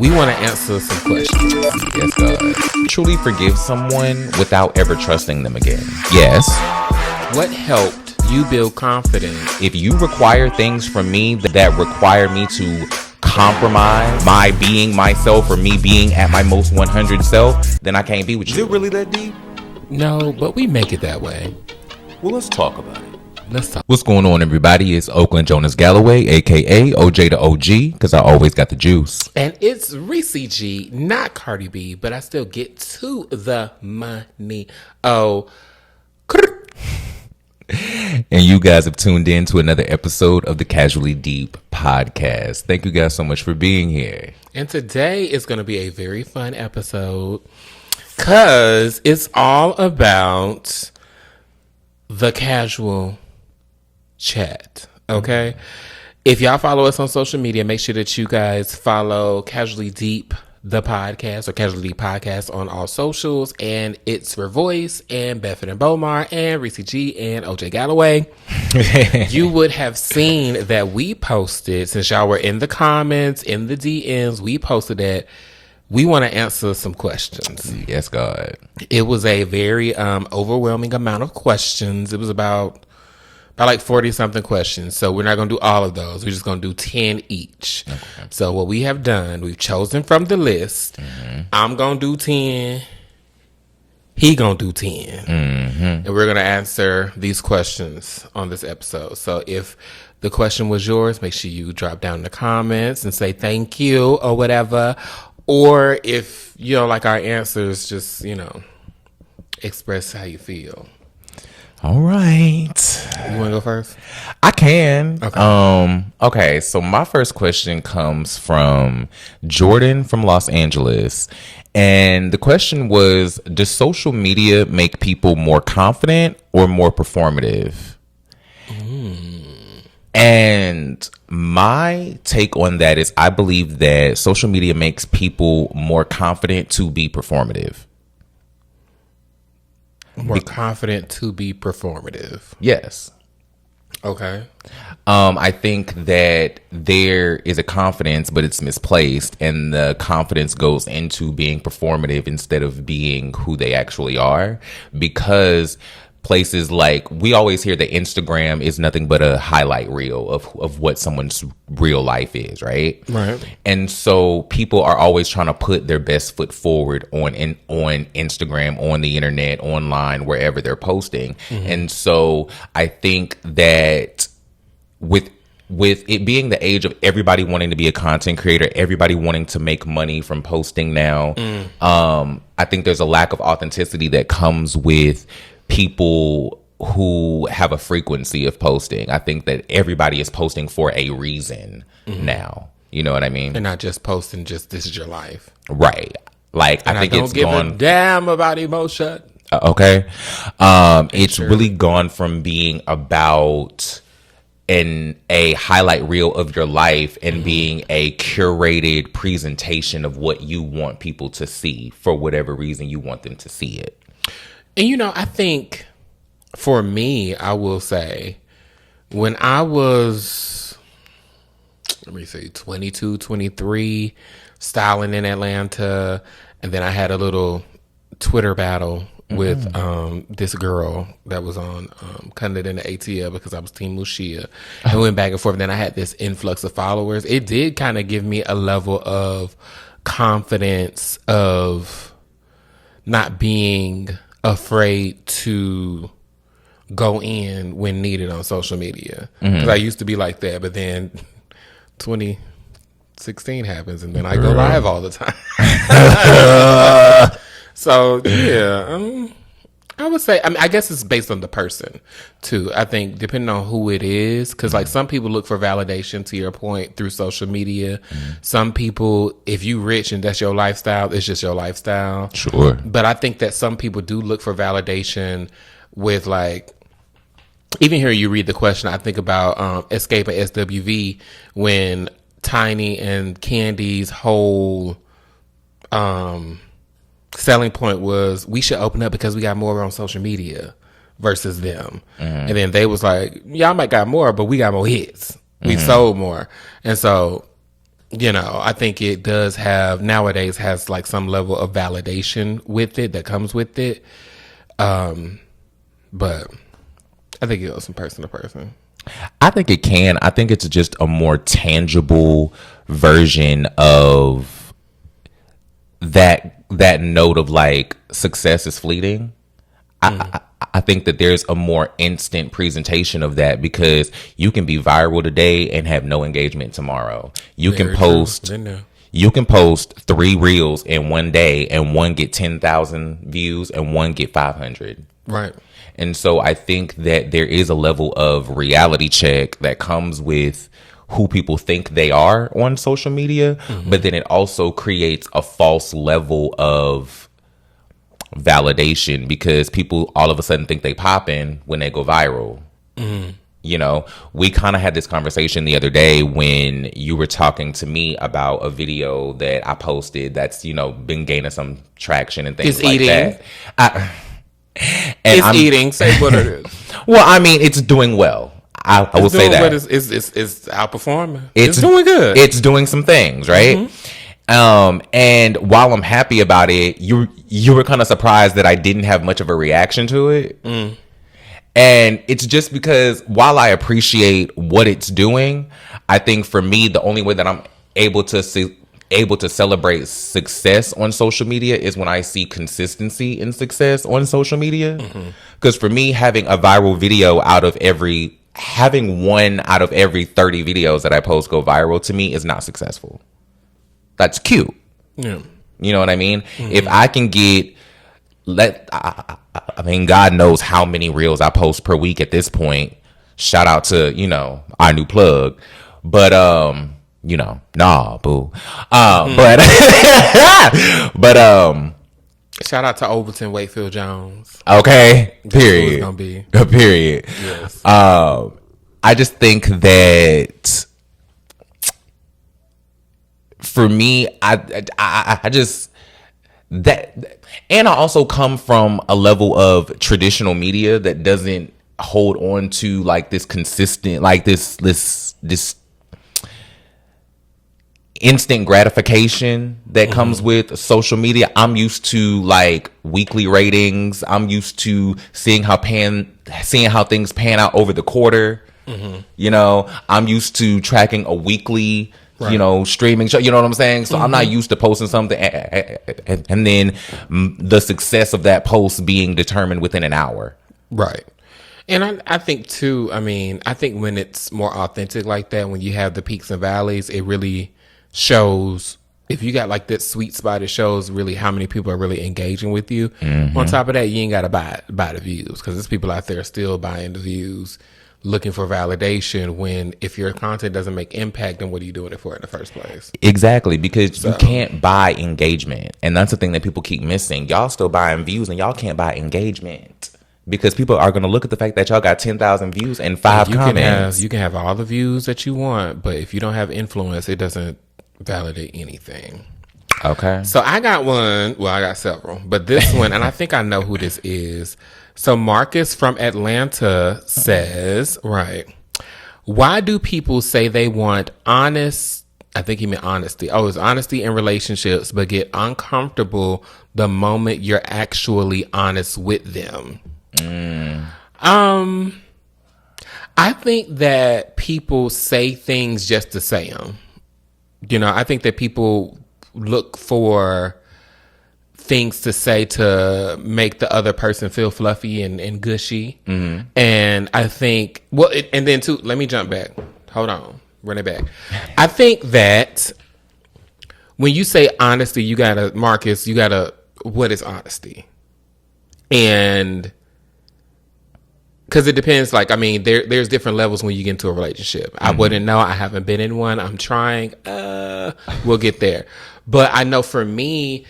We want to answer some questions. Yes, God. Truly forgive someone without ever trusting them again. Yes. What helped you build confidence? If you require things from me that require me to compromise my being myself or me being at my most 100 self, then I can't be with you. Is it really that deep? No, but we make it that way. Well, let's talk about it. Let's talk. What's going on, everybody? It's Oaklyn Jonas Galloway, a.k.a. OJ the OG, because I always got the juice. And it's Ressie G, not Cardi B, but I still get to the money. Oh, and you guys have tuned in to another episode of the Casually Deep podcast. Thank you guys so much for being here. And today is going to be a very fun episode because it's all about the casual chat. Okay. If y'all follow us on social media, make sure that you guys follow Casually Deep, the podcast, or Casually Deep podcast on all socials. And it's for Voice and Bedford and Bomar and Ressie G and OJ Galloway. You would have seen that we posted, since y'all were in the comments, in the DMs, we posted that we want to answer some questions. Yes, God. It was a very overwhelming amount of questions. It was about like 40 something questions. So we're not going to do all of those. We're just going to do 10 each. Okay. So what we have done, we've chosen from the list. Mm-hmm. I'm going to do 10. He going to do 10. Mm-hmm. And we're going to answer these questions on this episode. So if the question was yours, make sure you drop down in the comments and say thank you or whatever. Or if you don't like our answers, just, express how you feel. All right. You want to go first? I can. Okay. Okay, so my first question comes from Jordan from Los Angeles. And the question was, does social media make people more confident or more performative? And my take on that is I believe that social media makes people more confident to be performative. More confident to be performative. Yes. Okay. I think that there is a confidence, but it's misplaced. And the confidence goes into being performative instead of being who they actually are. Because places like, we always hear that Instagram is nothing but a highlight reel of what someone's real life is, right? Right. And so people are always trying to put their best foot forward on Instagram, on the internet, online, wherever they're posting. Mm-hmm. And so I think that with it being the age of everybody wanting to be a content creator, everybody wanting to make money from posting now, I think there's a lack of authenticity that comes with people who have a frequency of posting. I think that everybody is posting for a reason now. You know what I mean? They're not just posting just this is your life. Right. Like, and I think it's give gone. A damn about emotion. Okay. It's really gone from being about a highlight reel of your life and being a curated presentation of what you want people to see for whatever reason you want them to see it. And, I think for me, I will say when I was, 22, 23, styling in Atlanta, and then I had a little Twitter battle with this girl that was on Cutting It in the ATL because I was Team Lucia. And we went back and forth. And then I had this influx of followers. It did kind of give me a level of confidence of not being afraid to go in when needed on social media. Because I used to be like that, but then 2016 happens and then I go live all the time. So yeah, I would say, I guess it's based on the person too. I think depending on who it is, because like some people look for validation, to your point, through social media. Some people, if you rich and that's your lifestyle, it's just your lifestyle. Sure. But I think that some people do look for validation with, like, even here you read the question, I think about Escape at SWV when Tiny and Candy's whole selling point was we should open up because we got more on social media versus them. And then they was like, y'all might got more, but we got more hits. We sold more. And so I think it does have nowadays has like some level of validation with it that comes with it. But I think it goes from person to person. I think it can. I think it's just a more tangible version of that note of like success is fleeting. I think that there's a more instant presentation of that because you can be viral today and have no engagement tomorrow. You can post 3 reels in one day and one get 10,000 views and one get 500. Right. And so I think that there is a level of reality check that comes with who people think they are on social media, but then it also creates a false level of validation because people all of a sudden think they popping when they go viral. We kind of had this conversation the other day when you were talking to me about a video that I posted that's been gaining some traction and things like that. It's eating. Say what it is. Well, I mean, it's doing well. I will say that it's outperforming. It's doing good. It's doing some things, right? And while I'm happy about it, you were kind of surprised that I didn't have much of a reaction to it. And it's just because while I appreciate what it's doing, I think for me, the only way that I'm able to celebrate success on social media is when I see consistency in success on social media. Because for me, having a viral video having 1 out of every 30 videos that I post go viral to me is not successful. That's cute. Yeah. You know what I mean? If I can get I mean, God knows how many reels I post per week at this point. Shout out to, our new plug. But nah, boo. But shout out to Overton Wakefield Jones. Okay. Period. It's gonna be. Period. Yes. I just think that for me, I just that, and I also come from a level of traditional media that doesn't hold on to like this consistent, like this instant gratification that comes with social media. I'm used to like weekly ratings. I'm used to seeing how things pan out over the quarter. I'm used to tracking a weekly streaming show, you know what I'm saying? So I'm not used to posting something and then the success of that post being determined within an hour. Right. And I think too, I think when it's more authentic like that, when you have the peaks and valleys, it really shows, if you got like that sweet spot, it shows really how many people are really engaging with you. On top of that, you ain't got to buy the views, because there's people out there still buying the views, looking for validation, when if your content doesn't make impact, then what are you doing it for in the first place? Exactly, because you can't buy engagement. And that's the thing that people keep missing. Y'all still buying views and y'all can't buy engagement, because people are going to look at the fact that y'all got 10,000 views and 5 comments. You can have all the views that you want, but if you don't have influence, it doesn't validate anything. Okay. So I got one. Well, I got several, but this one, and I think I know who this is. So Marcus from Atlanta says, right, why do people say they want honest, I think he meant honesty. Oh, it's honesty in relationships, but get uncomfortable the moment you're actually honest with them? I think that people say things just to say them. I think that people look for things to say to make the other person feel fluffy and gushy. And I think, and then too, let me jump back. Hold on. Run it back. I think that when you say honesty, Marcus, what is honesty? And because it depends, there's different levels when you get into a relationship. I wouldn't know. I haven't been in one. I'm trying. We'll get there. But I know for me,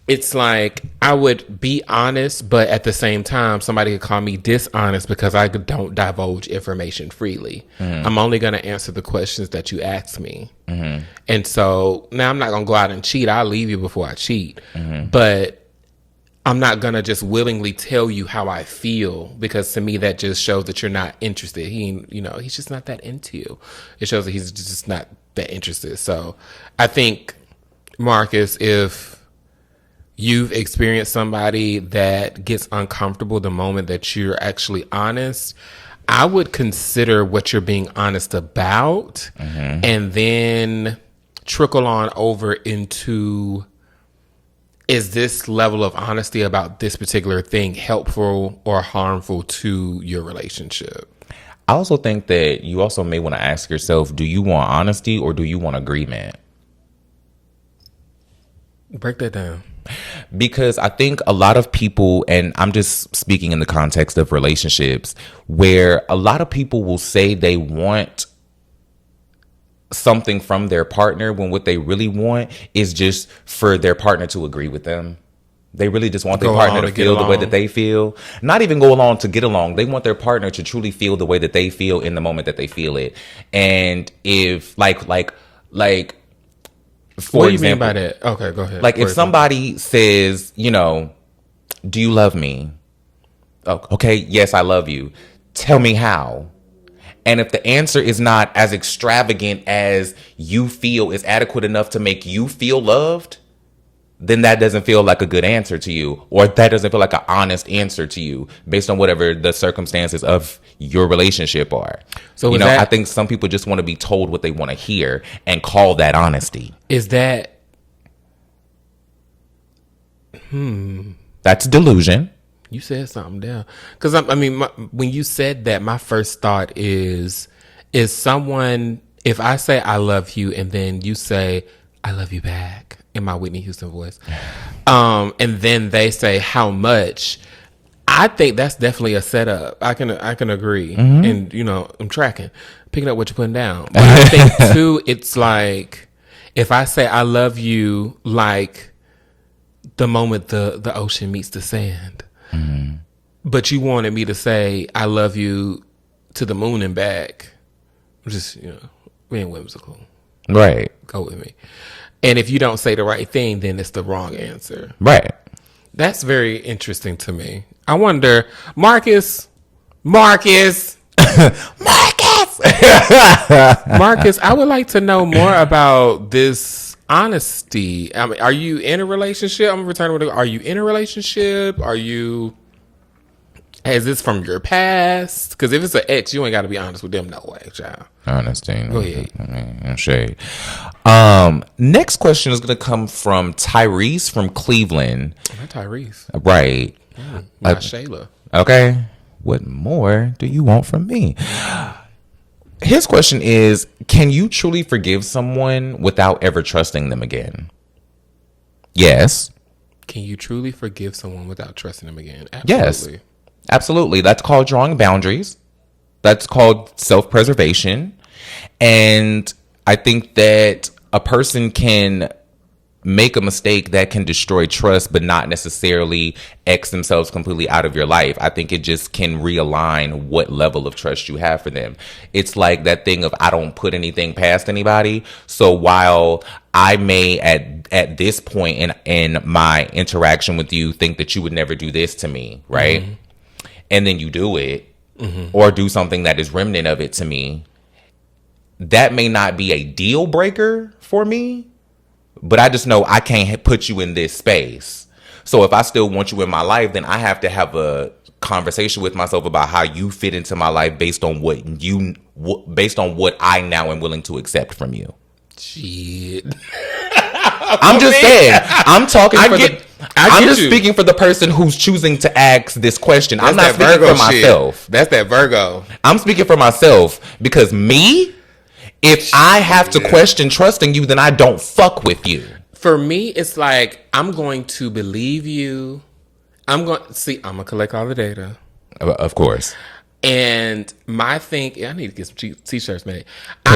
it's like I would be honest, but at the same time, somebody could call me dishonest because I don't divulge information freely. I'm only going to answer the questions that you ask me. And so now I'm not going to go out and cheat. I'll leave you before I cheat. But I'm not going to just willingly tell you how I feel, because to me that just shows that you're not interested. He's just not that into you. It shows that he's just not that interested. So I think, Marcus, if you've experienced somebody that gets uncomfortable the moment that you're actually honest, I would consider what you're being honest about, and then trickle on over into, is this level of honesty about this particular thing helpful or harmful to your relationship? I also think that you also may want to ask yourself, do you want honesty or do you want agreement? Break that down. Because I think a lot of people, and I'm just speaking in the context of relationships, where a lot of people will say they want something from their partner when what they really want is just for their partner to agree with them. They really just want their partner to feel the way that they feel. Not even go along to get along. They want their partner to truly feel the way that they feel in the moment that they feel it. And if like for what do you example, mean by that? Okay, go ahead. like if somebody says, do you love me? Oh, okay, yes, I love you. Tell me how. And if the answer is not as extravagant as you feel is adequate enough to make you feel loved, then that doesn't feel like a good answer to you, or that doesn't feel like an honest answer to you based on whatever the circumstances of your relationship are. So, I think some people just want to be told what they want to hear and call that honesty. Is that... That's delusion. You said something down. Because, when you said that, my first thought is someone... If I say I love you and then you say I love you back in my Whitney Houston voice, and then they say how much, I think that's definitely a setup. I can agree. And, I'm picking up what you're putting down. But I think, too, it's like, if I say I love you, like the moment the ocean meets the sand, but you wanted me to say I love you to the moon and back, just, being whimsical. Right. Go with me. And if you don't say the right thing, then it's the wrong answer. Right. That's very interesting to me. I wonder, Marcus, Marcus, I would like to know more about this honesty. Are you in a relationship? I'm returning with are you in a relationship? Is this from your past? Because if it's an ex, you ain't got to be honest with them. No way, child. Honesty. Go ahead. Shade. Next question is going to come from Tyrese from Cleveland. Not Tyrese. Right. Not Shayla. Okay. What more do you want from me? His question is, can you truly forgive someone without ever trusting them again? Yes. Can you truly forgive someone without trusting them again? Absolutely. Yes. Absolutely. That's called drawing boundaries. That's called self-preservation. And I think that a person can make a mistake that can destroy trust, but not necessarily X themselves completely out of your life. I think it just can realign what level of trust you have for them. It's like that thing of, I don't put anything past anybody. So while I may at this point in my interaction with you think that you would never do this to me, right? Mm-hmm. And then you do it, or do something that is remnant of it to me, that may not be a deal breaker for me, but I just know I can't put you in this space. So if I still want you in my life, then I have to have a conversation with myself about how you fit into my life based on what I now am willing to accept from you. Shit. I'm just saying. I'm talking I'm just speaking for the person who's choosing to ask this question. I'm not speaking for myself. That's that Virgo. I'm speaking for myself because if I have to question trusting you, then I don't fuck with you. For me, it's like, I'm going to believe you. I'm going to collect all the data. Of course. And my thing, I need to get some t-shirts made.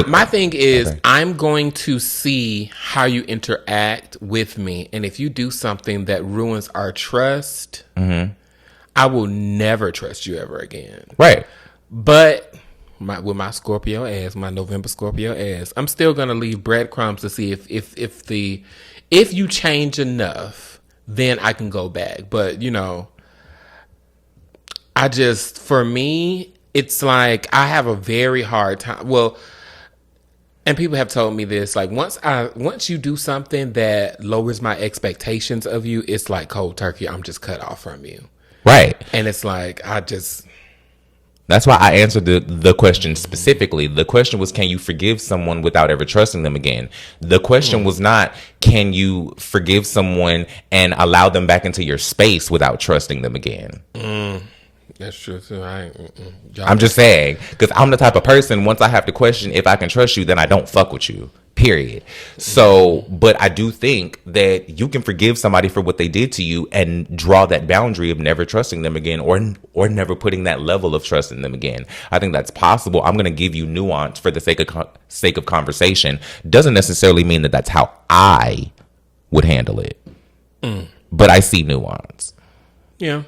My thing is, okay, I'm going to see how you interact with me. And if you do something that ruins our trust, I will never trust you ever again. Right. But with my Scorpio ass, my November Scorpio ass, I'm still going to leave breadcrumbs to see if you change enough then I can go back. But, for me, it's like I have a very hard time. Well, and people have told me this, like once you do something that lowers my expectations of you, it's like cold turkey. I'm just cut off from you. Right. And it's like, That's why I answered the question specifically. The question was, can you forgive someone without ever trusting them again? The question was not, can you forgive someone and allow them back into your space without trusting them again? That's true too. I'm just saying, because I'm the type of person, once I have to question if I can trust you, then I don't fuck with you. Period. So, but I do think that you can forgive somebody for what they did to you and draw that boundary of never trusting them again, or never putting that level of trust in them again. I think that's possible. I'm going to give you nuance for the sake of conversation. Doesn't necessarily mean that that's how I would handle it. But I see nuance. Yeah.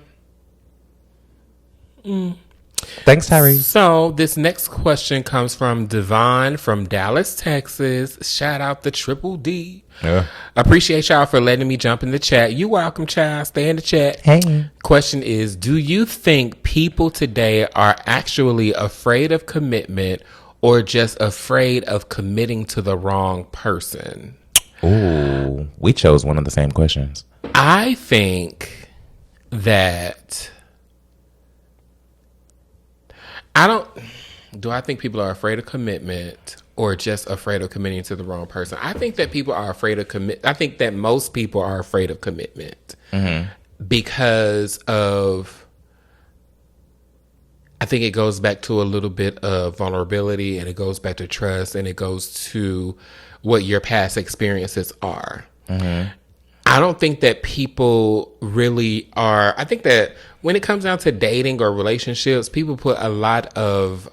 Thanks, Tyree. So this next question comes from Devon from Dallas, Texas. Shout out the Triple D. Yeah. Appreciate y'all for letting me jump in the chat. You welcome, child. Stay in the chat. Hey. Question is, do you think people today are actually afraid of commitment or just afraid of committing to the wrong person? Ooh, we chose one of the same questions. I think that... Do I think people are afraid of commitment or just afraid of committing to the wrong person? I think that people are afraid of I think that most people are afraid of commitment because of, I think it goes back to a little bit of vulnerability, and it goes back to trust, and it goes to what your past experiences are. I don't think that people really are. I think that when it comes down to dating or relationships, people put a lot of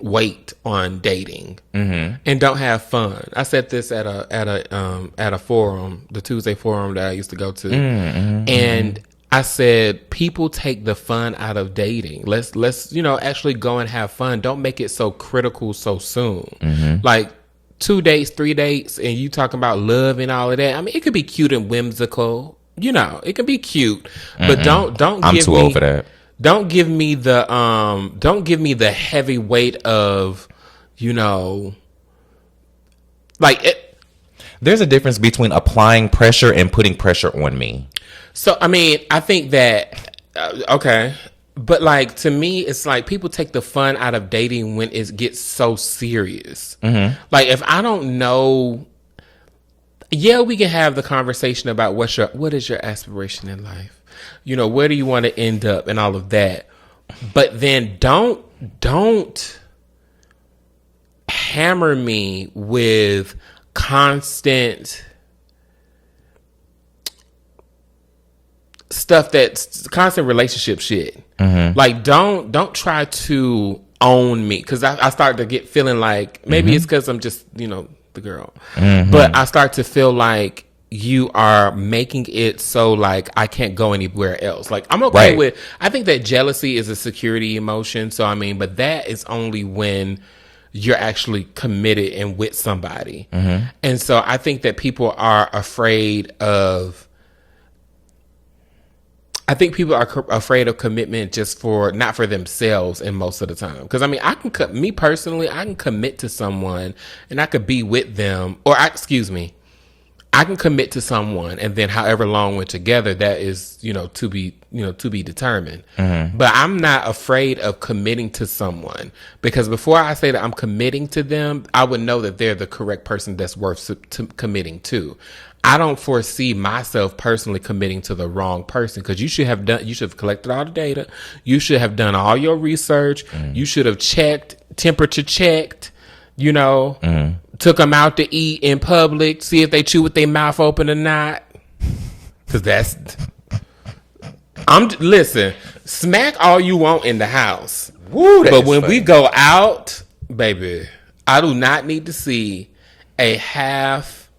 weight on dating and don't have fun. I said this at a forum, the Tuesday forum that I used to go to, and I said people take the fun out of dating. Let's actually go and have fun. Don't make it so critical so soon. Like 2 dates, 3 dates, and you talking about love and all of that. I mean, it could be cute and whimsical. It can be cute, but don't. I'm too old for that. Don't give me the heavy weight of, like it. There's a difference between applying pressure and putting pressure on me. So I mean, I think that okay. But like, to me, it's like people take the fun out of dating when it gets so serious. Like, if I don't know, we can have the conversation about what is your aspiration in life? Where do you want to end up and all of that. But then don't hammer me with constant stuff, that's constant relationship shit. Like, don't try to own me, because I start to get feeling like maybe it's because I'm just the girl, but I start to feel like you are making it so like I can't go anywhere else. Like, I'm okay with, I think that jealousy is a security emotion. So I mean, but that is only when you're actually committed and with somebody. And so I think that people are afraid of. I think people are afraid of commitment just not for themselves, and most of the time. Because I mean, I can commit to someone and I could be with them, I can commit to someone, and then however long we're together, that is, to be determined. But I'm not afraid of committing to someone, because before I say that I'm committing to them, I would know that they're the correct person that's worth committing to. I don't foresee myself personally committing to the wrong person, because you should have collected all the data. You should have done all your research. You should have temperature checked, took them out to eat in public, see if they chew with their mouth open or not. Because listen, smack all you want in the house. Woo, but when we go out, baby, I do not need to see a half.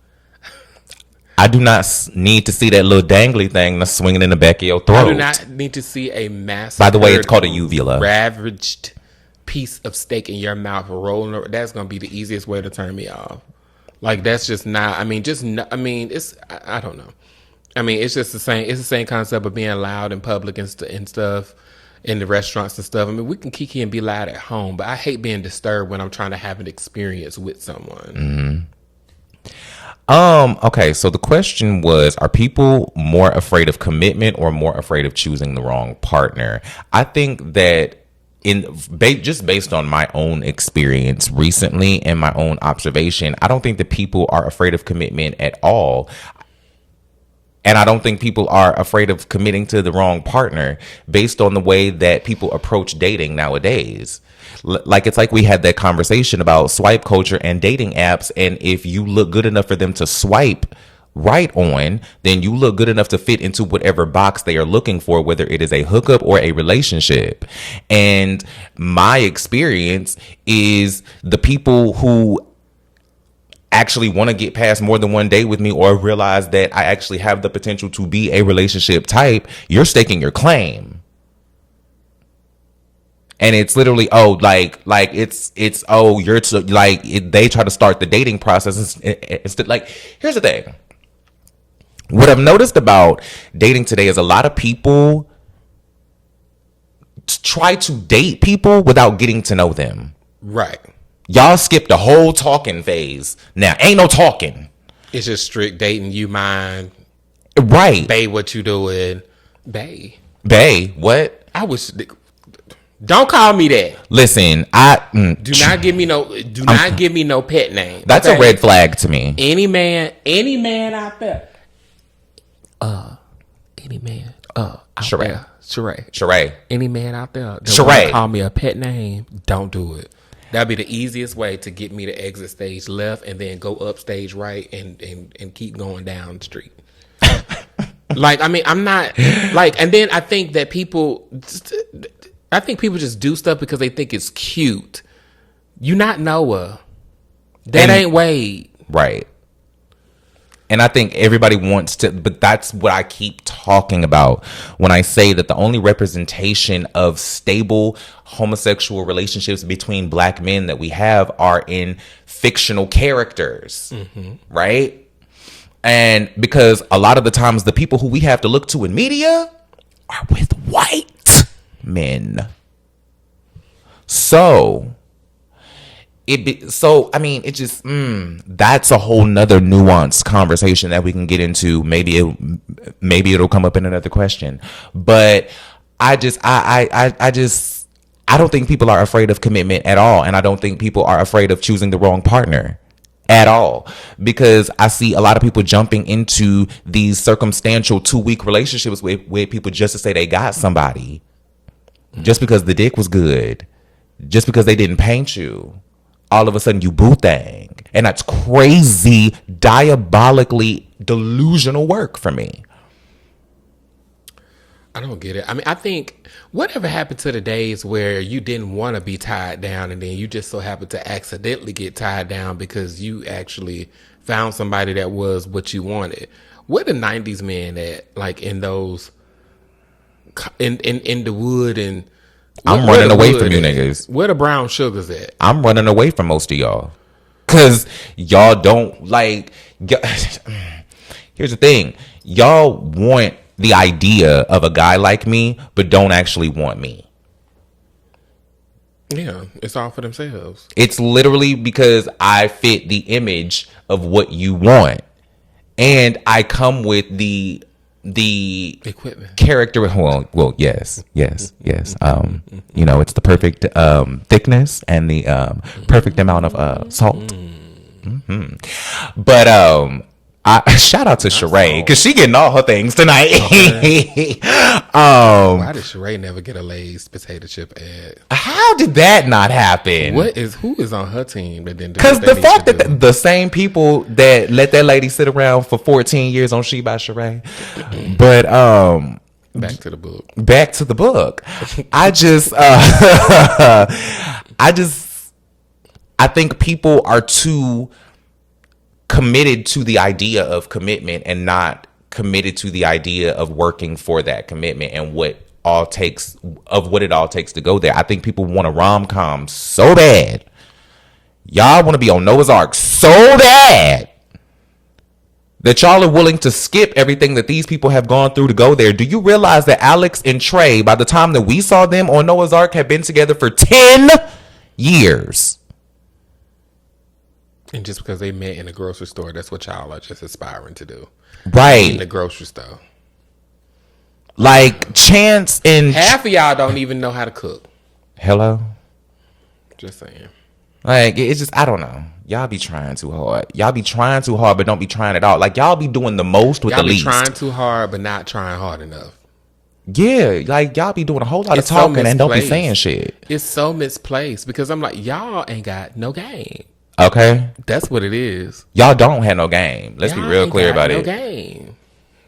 I do not need to see that little dangly thing that's swinging in the back of your throat. I do not need to see a massive. By the way, it's called a uvula. Ravaged piece of steak in your mouth rolling. That's going to be the easiest way to turn me off. Like that's just not. I mean, just I mean, it's I don't know. I mean, it's just the same. It's the same concept of being loud in public and stuff, in the restaurants and stuff. I mean, we can kiki and be loud at home, but I hate being disturbed when I'm trying to have an experience with someone. Okay, so the question was, are people more afraid of commitment or more afraid of choosing the wrong partner? I think that just based on my own experience recently and my own observation, I don't think that people are afraid of commitment at all. And I don't think people are afraid of committing to the wrong partner based on the way that people approach dating nowadays. Like, it's like we had that conversation about swipe culture and dating apps. And if you look good enough for them to swipe right on, then you look good enough to fit into whatever box they are looking for, whether it is a hookup or a relationship. And my experience is the people who actually want to get past more than one date with me or realize that I actually have the potential to be a relationship type, you're staking your claim. And it's literally, they try to start the dating process instead. Like, here's the thing. What I've noticed about dating today is a lot of people try to date people without getting to know them. Right. Y'all skipped the whole talking phase. Now, ain't no talking. It's just strict dating. You mind. Right. Bae, what you doing? Bae, what? I was... Don't call me that. Listen, do not give me no pet name. That's okay? A red flag to me. Any man out there. Any man out there. Sheree. Any man out there that want to call me a pet name, don't do it. That'd be the easiest way to get me to exit stage left and then go up stage right and keep going down the street. Like, I mean, I'm not like, and then I think people just do stuff because they think it's cute. You not Noah. That ain't Wade. Right. And I think everybody wants to, but that's what I keep talking about when I say that the only representation of stable homosexual relationships between black men that we have are in fictional characters, right? And because a lot of the times the people who we have to look to in media are with white men. So that's a whole nother nuanced conversation that we can get into. Maybe it'll come up in another question. But I don't think people are afraid of commitment at all. And I don't think people are afraid of choosing the wrong partner at all, because I see a lot of people jumping into these circumstantial 2-week relationships with people just to say they got somebody, just because the dick was good, just because they didn't paint you. All of a sudden you boo thing. And that's crazy, diabolically delusional work for me. I don't get it. I mean, I think whatever happened to the days where you didn't want to be tied down and then you just so happened to accidentally get tied down because you actually found somebody that was what you wanted. Where the 90s men at, like in those, in the wood and... I'm running away from you niggas. Where the brown sugars at? I'm running away from most of y'all. Because y'all don't like... Here's the thing. Y'all want the idea of a guy like me, but don't actually want me. Yeah, it's all for themselves. It's literally because I fit the image of what you want. And I come with the equipment, character. Well, yes. It's the perfect thickness and the perfect amount of salt. But shout out to Sheree, because she getting all her things tonight. Okay. Why did Sheree never get a Lay's potato chip ad? How did that not happen? Who is on her team that didn't do? Because the fact that the same people that let that lady sit around for 14 years on She by Sheree. But back to the book. I think people are too committed to the idea of commitment and not committed to the idea of working for that commitment and what it all takes to go there. I think people want a rom-com so bad. Y'all want to be on Noah's Ark so bad that y'all are willing to skip everything that these people have gone through to go there. Do you realize that Alex and Trey, by the time that we saw them on Noah's Ark, have been together for 10 years? And just because they met in a grocery store, that's what y'all are just aspiring to do. Right. In the grocery store. Like Chance and... Half of y'all don't even know how to cook. Hello? Just saying. Like, it's just, I don't know. Y'all be trying too hard. Y'all be trying too hard, but don't be trying at all. Like, y'all be doing the most with y'all the least. Y'all be trying too hard, but not trying hard enough. Yeah, like, y'all be doing a whole lot of talking and don't be saying shit. It's so misplaced because I'm like, y'all ain't got no game. Okay? That's what it is. Y'all don't have no game. Let's be real clear about it. No game.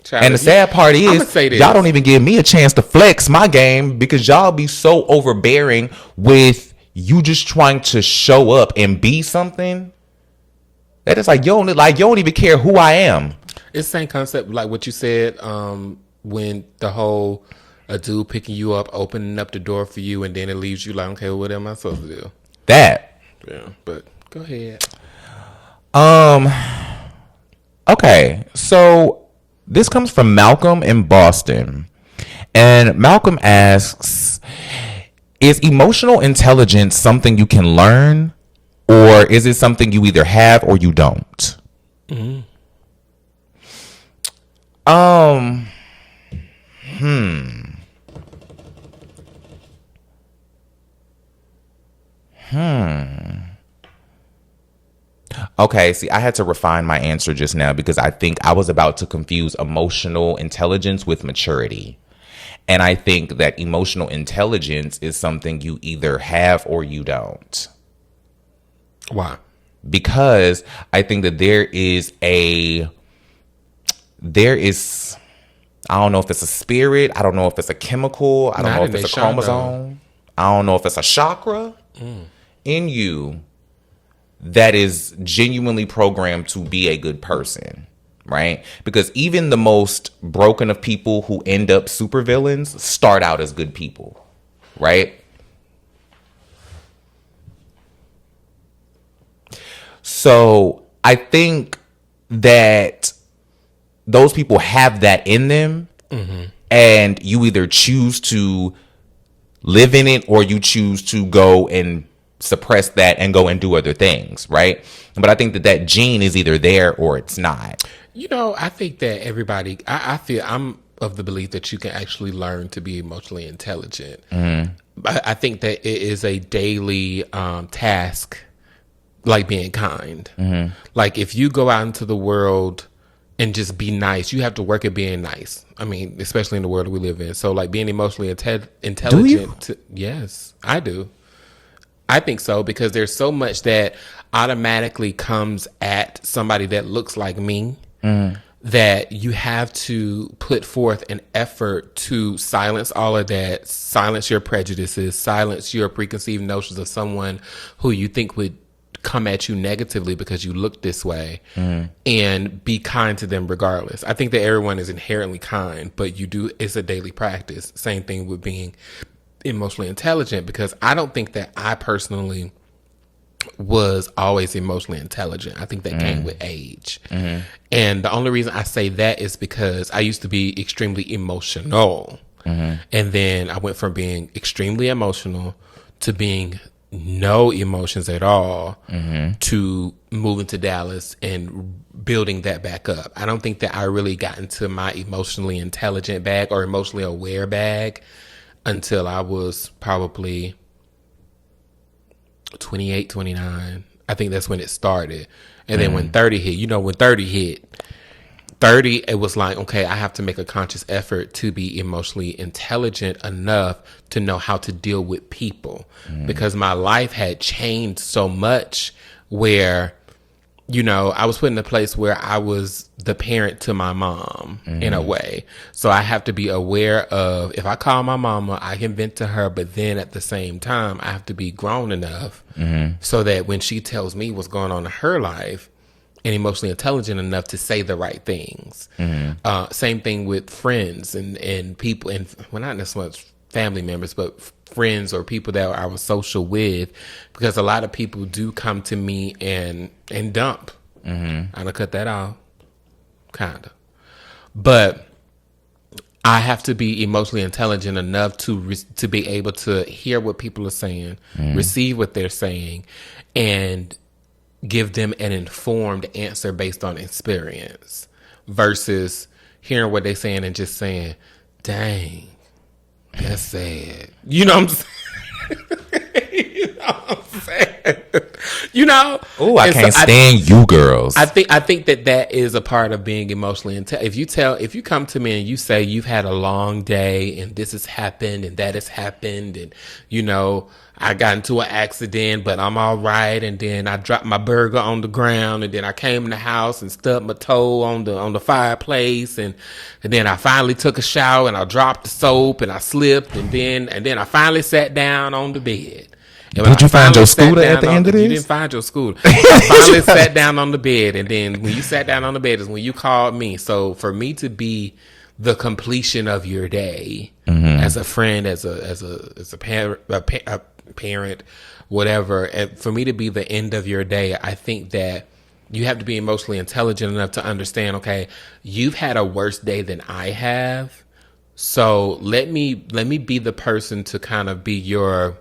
Child, and the sad part is, y'all don't even give me a chance to flex my game because y'all be so overbearing with you just trying to show up and be something. That is like you don't even care who I am. It's the same concept like what you said when the whole a dude picking you up, opening up the door for you, and then it leaves you like, okay, well, what am I supposed to do? That. Yeah, but go ahead. Okay, so this comes from Malcolm in Boston. And Malcolm asks, is emotional intelligence something you can learn, or is it something you either have or you don't? Mm-hmm. Okay, see, I had to refine my answer just now because I think I was about to confuse emotional intelligence with maturity. And I think that emotional intelligence is something you either have or you don't. Why? Because I think that there is, I don't know if it's a spirit. I don't know if it's a chemical. I don't know if it's a chromosome. I don't know if it's a chakra in you that is genuinely programmed to be a good person, right? Because even the most broken of people who end up supervillains start out as good people, right? So I think that those people have that in them, and you either choose to live in it or you choose to go and suppress that and go and do other things, right? But I think that gene is either there or it's not. You know, I think that everybody, I feel I'm of the belief that you can actually learn to be emotionally intelligent. I think that it is a daily task, like being kind. Like if you go out into the world and just be nice, you have to work at being nice. I mean, especially in the world we live in. So like being emotionally intelligent. Yes, I do. I think so, because there's so much that automatically comes at somebody that looks like me that you have to put forth an effort to silence all of that, silence your prejudices, silence your preconceived notions of someone who you think would come at you negatively because you look this way, and be kind to them regardless. I think that everyone is inherently kind, but it's a daily practice. Same thing with being emotionally intelligent, because I don't think that I personally was always emotionally intelligent. I think that came with age. And the only reason I say that is because I used to be extremely emotional. And then I went from being extremely emotional to being no emotions at all, to moving to Dallas and building that back up. I don't think that I really got into my emotionally intelligent bag or emotionally aware bag until I was probably 28, 29. I think that's when it started. And then when 30 hit, when 30 hit, 30, it was like, okay, I have to make a conscious effort to be emotionally intelligent enough to know how to deal with people, because my life had changed so much where, I was put in a place where I was the parent to my mom in a way. So I have to be aware of, if I call my mama, I can vent to her, but then at the same time, I have to be grown enough so that when she tells me what's going on in her life, and emotionally intelligent enough to say the right things. Same thing with friends and people, and well, not necessarily family members, but friends or people that I was social with, because a lot of people do come to me and dump. I'm gonna cut that off, kinda, but I have to be emotionally intelligent enough to be able to hear what people are saying, receive what they're saying, and give them an informed answer based on experience versus hearing what they're saying and just saying, dang, that's sad. You know what I'm saying? You know what I'm saying? You know? Oh, I can't stand you girls. I think that is a part of being emotionally intelligent. If you come to me and you say you've had a long day and this has happened and that has happened and, you know, I got into an accident, but I'm all right. And then I dropped my burger on the ground, and then I came in the house and stubbed my toe on the fireplace, and then I finally took a shower and I dropped the soap and I slipped, and then I finally sat down on the bed. And did you find your scooter at the end of this? You didn't find your scooter. I finally sat down on the bed, and then when you sat down on the bed is when you called me. So for me to be the completion of your day, as a friend, as a parent, whatever, and for me to be the end of your day, I think that you have to be emotionally intelligent enough to understand, okay, you've had a worse day than I have, so let me be the person to kind of be your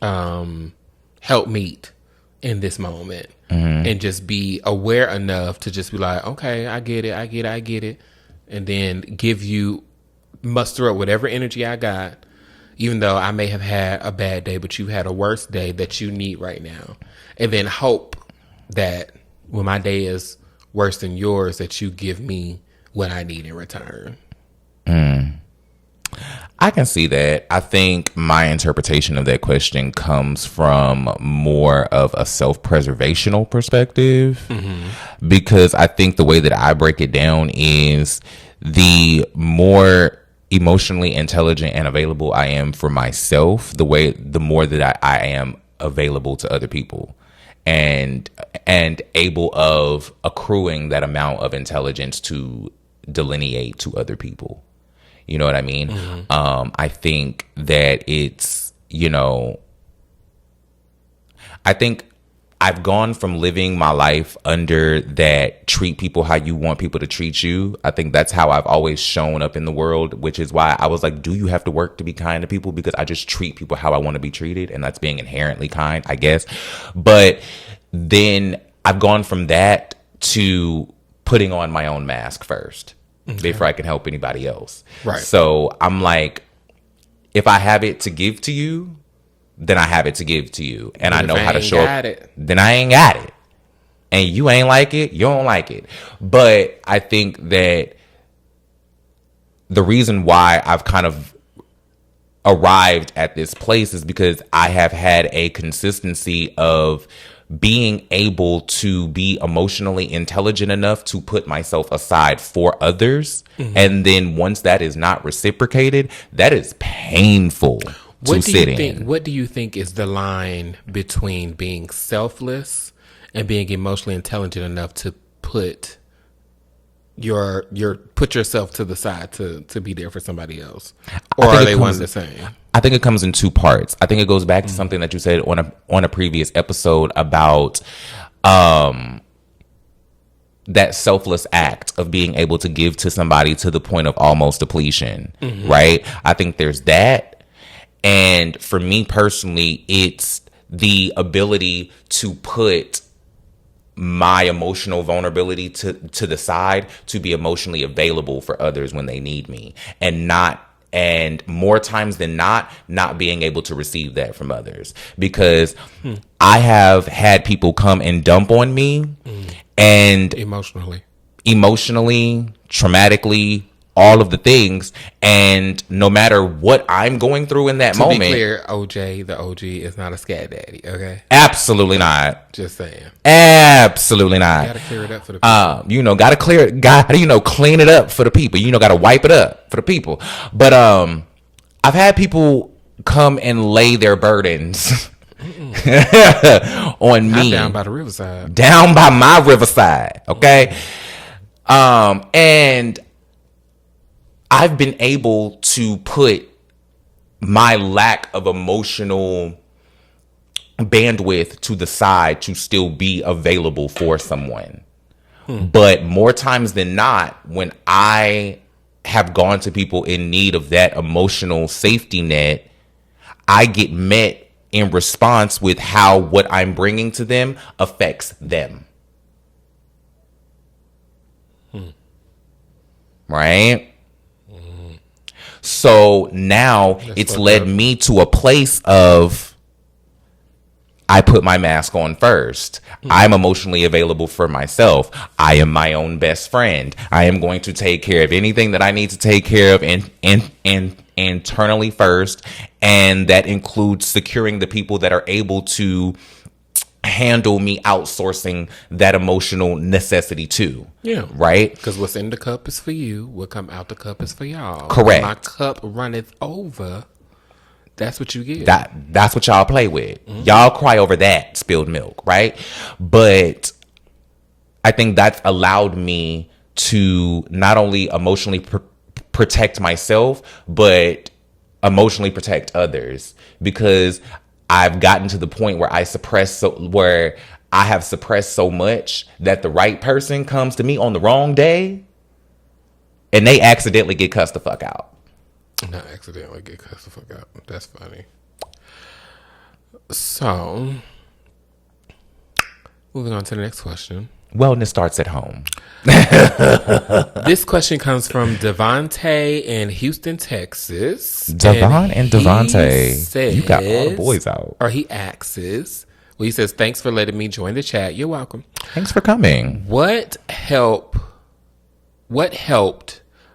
help meet in this moment, and just be aware enough to just be like, okay, I get it, and then muster up whatever energy I got, even though I may have had a bad day, but you had a worse day that you need right now. And then hope that when my day is worse than yours, that you give me what I need in return. I can see that. I think my interpretation of that question comes from more of a self-preservational perspective, because I think the way that I break it down is the more emotionally intelligent and available I am for myself, the more that I am available to other people, and able of accruing that amount of intelligence to delineate to other people. You know what I mean? I think that it's, you know, I think I've gone from living my life under that treat people how you want people to treat you. I think that's how I've always shown up in the world, which is why I was like, do you have to work to be kind to people? Because I just treat people how I want to be treated, and that's being inherently kind, I guess. But then I've gone from that to putting on my own mask first before I can help anybody else. Right. So I'm like, if I have it to give to you, then I have it to give to you, and I know how to show up. Then I ain't got it, and you ain't like it, you don't like it. But I think that the reason why I've kind of arrived at this place is because I have had a consistency of being able to be emotionally intelligent enough to put myself aside for others. And then once that is not reciprocated, that is painful. What do you think is the line between being selfless and being emotionally intelligent enough to put yourself to the side to be there for somebody else? Or are they one and the same? I think it comes in two parts. I think it goes back to something that you said on a previous episode about that selfless act of being able to give to somebody to the point of almost depletion, right? I think there's that. And for me personally, it's the ability to put my emotional vulnerability to the side to be emotionally available for others when they need me, and more times than not being able to receive that from others, because I have had people come and dump on me and emotionally, traumatically, all of the things, and no matter what I'm going through in that moment. To be clear, OJ, the OG, is not a scat daddy, okay? Absolutely not. Just saying. Absolutely not. Gotta clear it up for the people. Gotta clean it up for the people. Gotta wipe it up for the people. But I've had people come and lay their burdens on me. Down by the riverside. Down by my riverside, okay? And I've been able to put my lack of emotional bandwidth to the side to still be available for someone. But more times than not, when I have gone to people in need of that emotional safety net, I get met in response with how what I'm bringing to them affects them. Right? So now it's led me to a place of, I put my mask on first. I'm emotionally available for myself. I am my own best friend. I am going to take care of anything that I need to take care of and internally first. And that includes securing the people that are able to handle me outsourcing that emotional necessity too. Yeah. Right? Because what's in the cup is for you. What come out the cup is for y'all. Correct. When my cup runneth over, that's what you get. That's what y'all play with. Y'all cry over that spilled milk, right? But I think that's allowed me to not only emotionally protect myself, but emotionally protect others, because I've gotten to the point where I have suppressed so much that the right person comes to me on the wrong day and they accidentally get cussed the fuck out. Not accidentally get cussed the fuck out. That's funny. So, moving on to the next question. Wellness starts at home. This question comes from Devontae in Houston, Texas. Devon and Devontae. Says, you got all the boys out. Or he asks, he says, thanks for letting me join the chat. You're welcome. Thanks for coming. What helped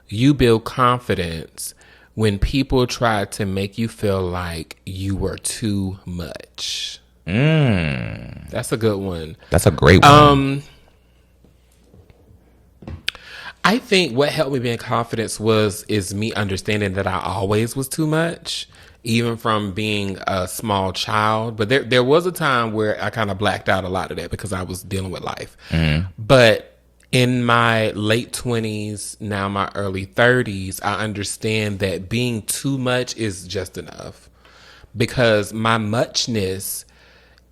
you build confidence when people tried to make you feel like you were too much? That's a good one. That's a great one. I think what helped me be in confidence is me understanding that I always was too much, even from being a small child. But there was a time where I kind of blacked out a lot of that because I was dealing with life. But in my late 20s, now my early 30s, I understand that being too much is just enough, because my muchness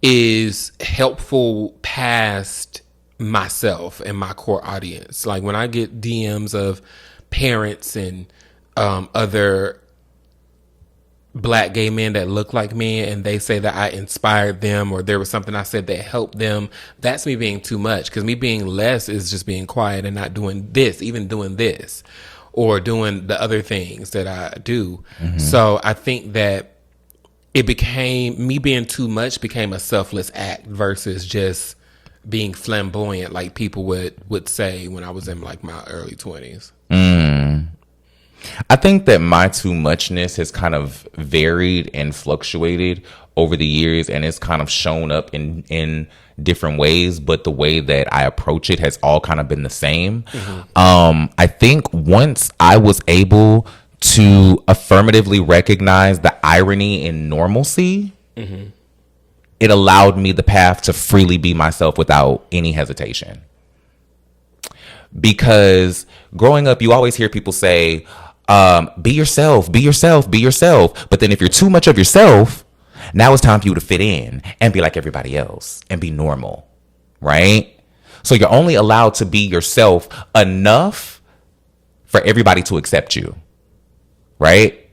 is helpful past myself and my core audience. Like when I get DMs of parents and other Black gay men that look like me, and they say that I inspired them, or there was something I said that helped them, that's me being too much. Because me being less is just being quiet and not doing this, even doing this, or doing the other things that I do. So I think that it became, me being too much became a selfless act versus just being flamboyant like people would say when I was in like my early 20s. I think that my too muchness has kind of varied and fluctuated over the years, and it's kind of shown up in different ways, but the way that I approach it has all kind of been the same. I think once I was able to affirmatively recognize the irony in normalcy, it allowed me the path to freely be myself without any hesitation. Because growing up, you always hear people say, be yourself, be yourself, be yourself. But then if you're too much of yourself, now it's time for you to fit in and be like everybody else and be normal, right? So you're only allowed to be yourself enough for everybody to accept you, right?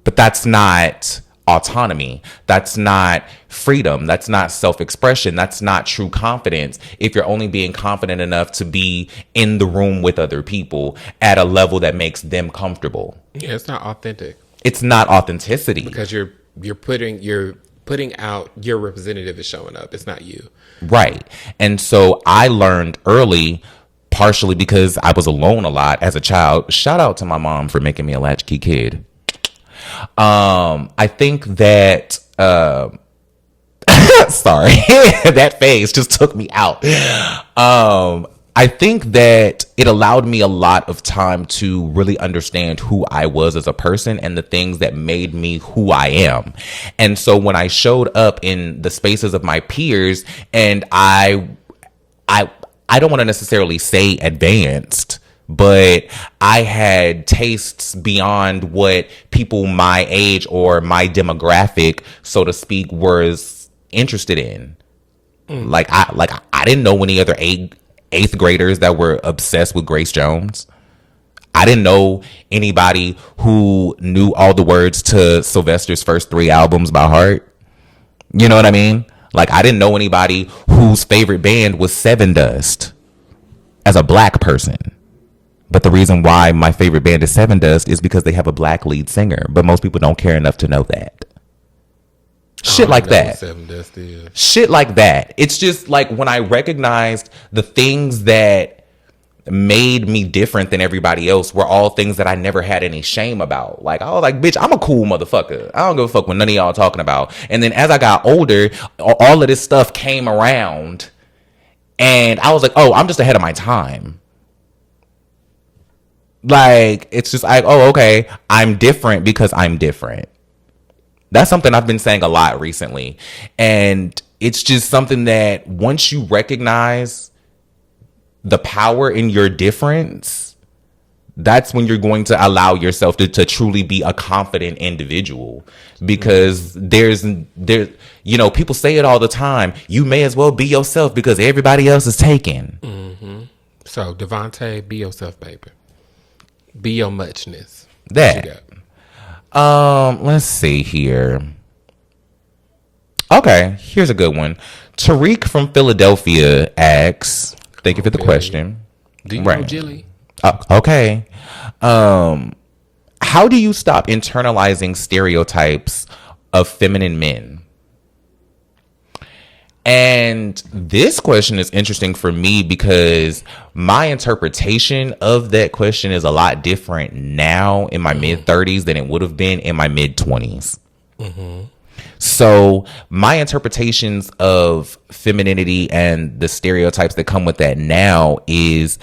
But that's not autonomy. That's not freedom. That's not self-expression. That's not true confidence if you're only being confident enough to be in the room with other people at a level that makes them comfortable. Yeah, it's not authentic. It's not authenticity. Because you're putting out, your representative is showing up. It's not you. Right. And so I learned early, partially because I was alone a lot as a child. Shout out to my mom for making me a latchkey kid. I think that sorry, that phase just took me out. I think that it allowed me a lot of time to really understand who I was as a person and the things that made me who I am. And so when I showed up in the spaces of my peers, and I don't want to necessarily say advanced, but I had tastes beyond what people my age or my demographic, so to speak, was interested in. Like I didn't know any other eighth graders that were obsessed with Grace Jones. I didn't know anybody who knew all the words to Sylvester's first 3 albums by heart. You know what I mean? Like, I didn't know anybody whose favorite band was Seven Dust as a black person. But the reason why my favorite band is Seven Dust is because they have a black lead singer. But most people don't care enough to know that. Shit like that. Seven Dust is. Shit like that. It's just like when I recognized the things that made me different than everybody else were all things that I never had any shame about. Like, I was like, bitch, I'm a cool motherfucker. I don't give a fuck what none of y'all talking about. And then as I got older, all of this stuff came around and I was like, oh, I'm just ahead of my time. Like, it's just like, oh, okay, I'm different because I'm different. That's something I've been saying a lot recently. And it's just something that once you recognize the power in your difference, that's when you're going to allow yourself to truly be a confident individual. Because there's, you know, people say it all the time. You may as well be yourself because everybody else is taken. Mm-hmm. So, Devontae, be yourself, baby. Be your muchness. That. Let's see here. Okay, here's a good one. Tariq from Philadelphia asks, thank you for the question. Do you know Jilly? Okay. How do you stop internalizing stereotypes of feminine men? And this question is interesting for me because my interpretation of that question is a lot different now in my mid-30s than it would have been in my mid-20s. Mm-hmm. So my interpretations of femininity and the stereotypes that come with that now is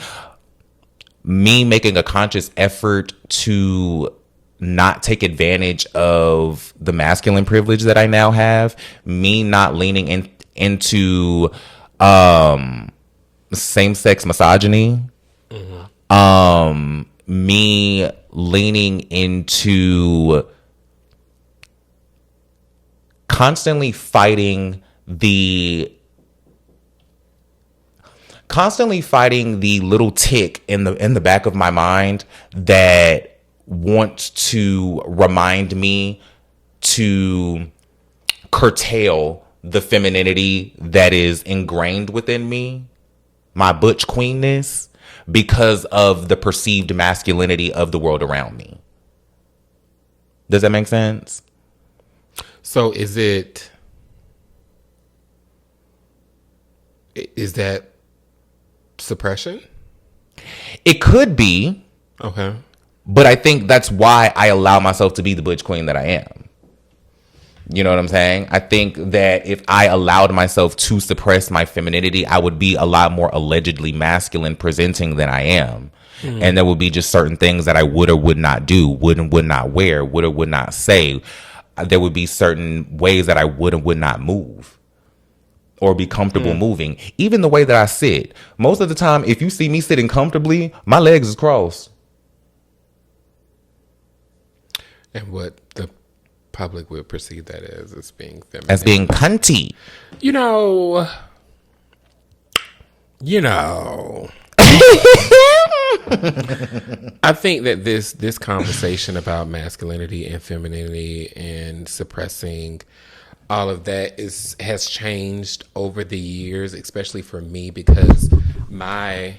me making a conscious effort to not take advantage of the masculine privilege that I now have, me not leaning into same-sex misogyny, me leaning into constantly fighting the little tick in the back of my mind that wants to remind me to curtail the femininity that is ingrained within me, my butch queenness, because of the perceived masculinity of the world around me. Does that make sense? So is that suppression? It could be. Okay. But I think that's why I allow myself to be the butch queen that I am. You know what I'm saying? I think that if I allowed myself to suppress my femininity, I would be a lot more allegedly masculine presenting than I am. Mm. And there would be just certain things that I would or would not do, would and would not wear, would or would not say. There would be certain ways that I would and would not move or be comfortable moving. Even the way that I sit. Most of the time, if you see me sitting comfortably, my legs is crossed. And what the public would perceive that as being feminine. As being cunty. You know. I think that this conversation about masculinity and femininity and suppressing all of that has changed over the years, especially for me, because my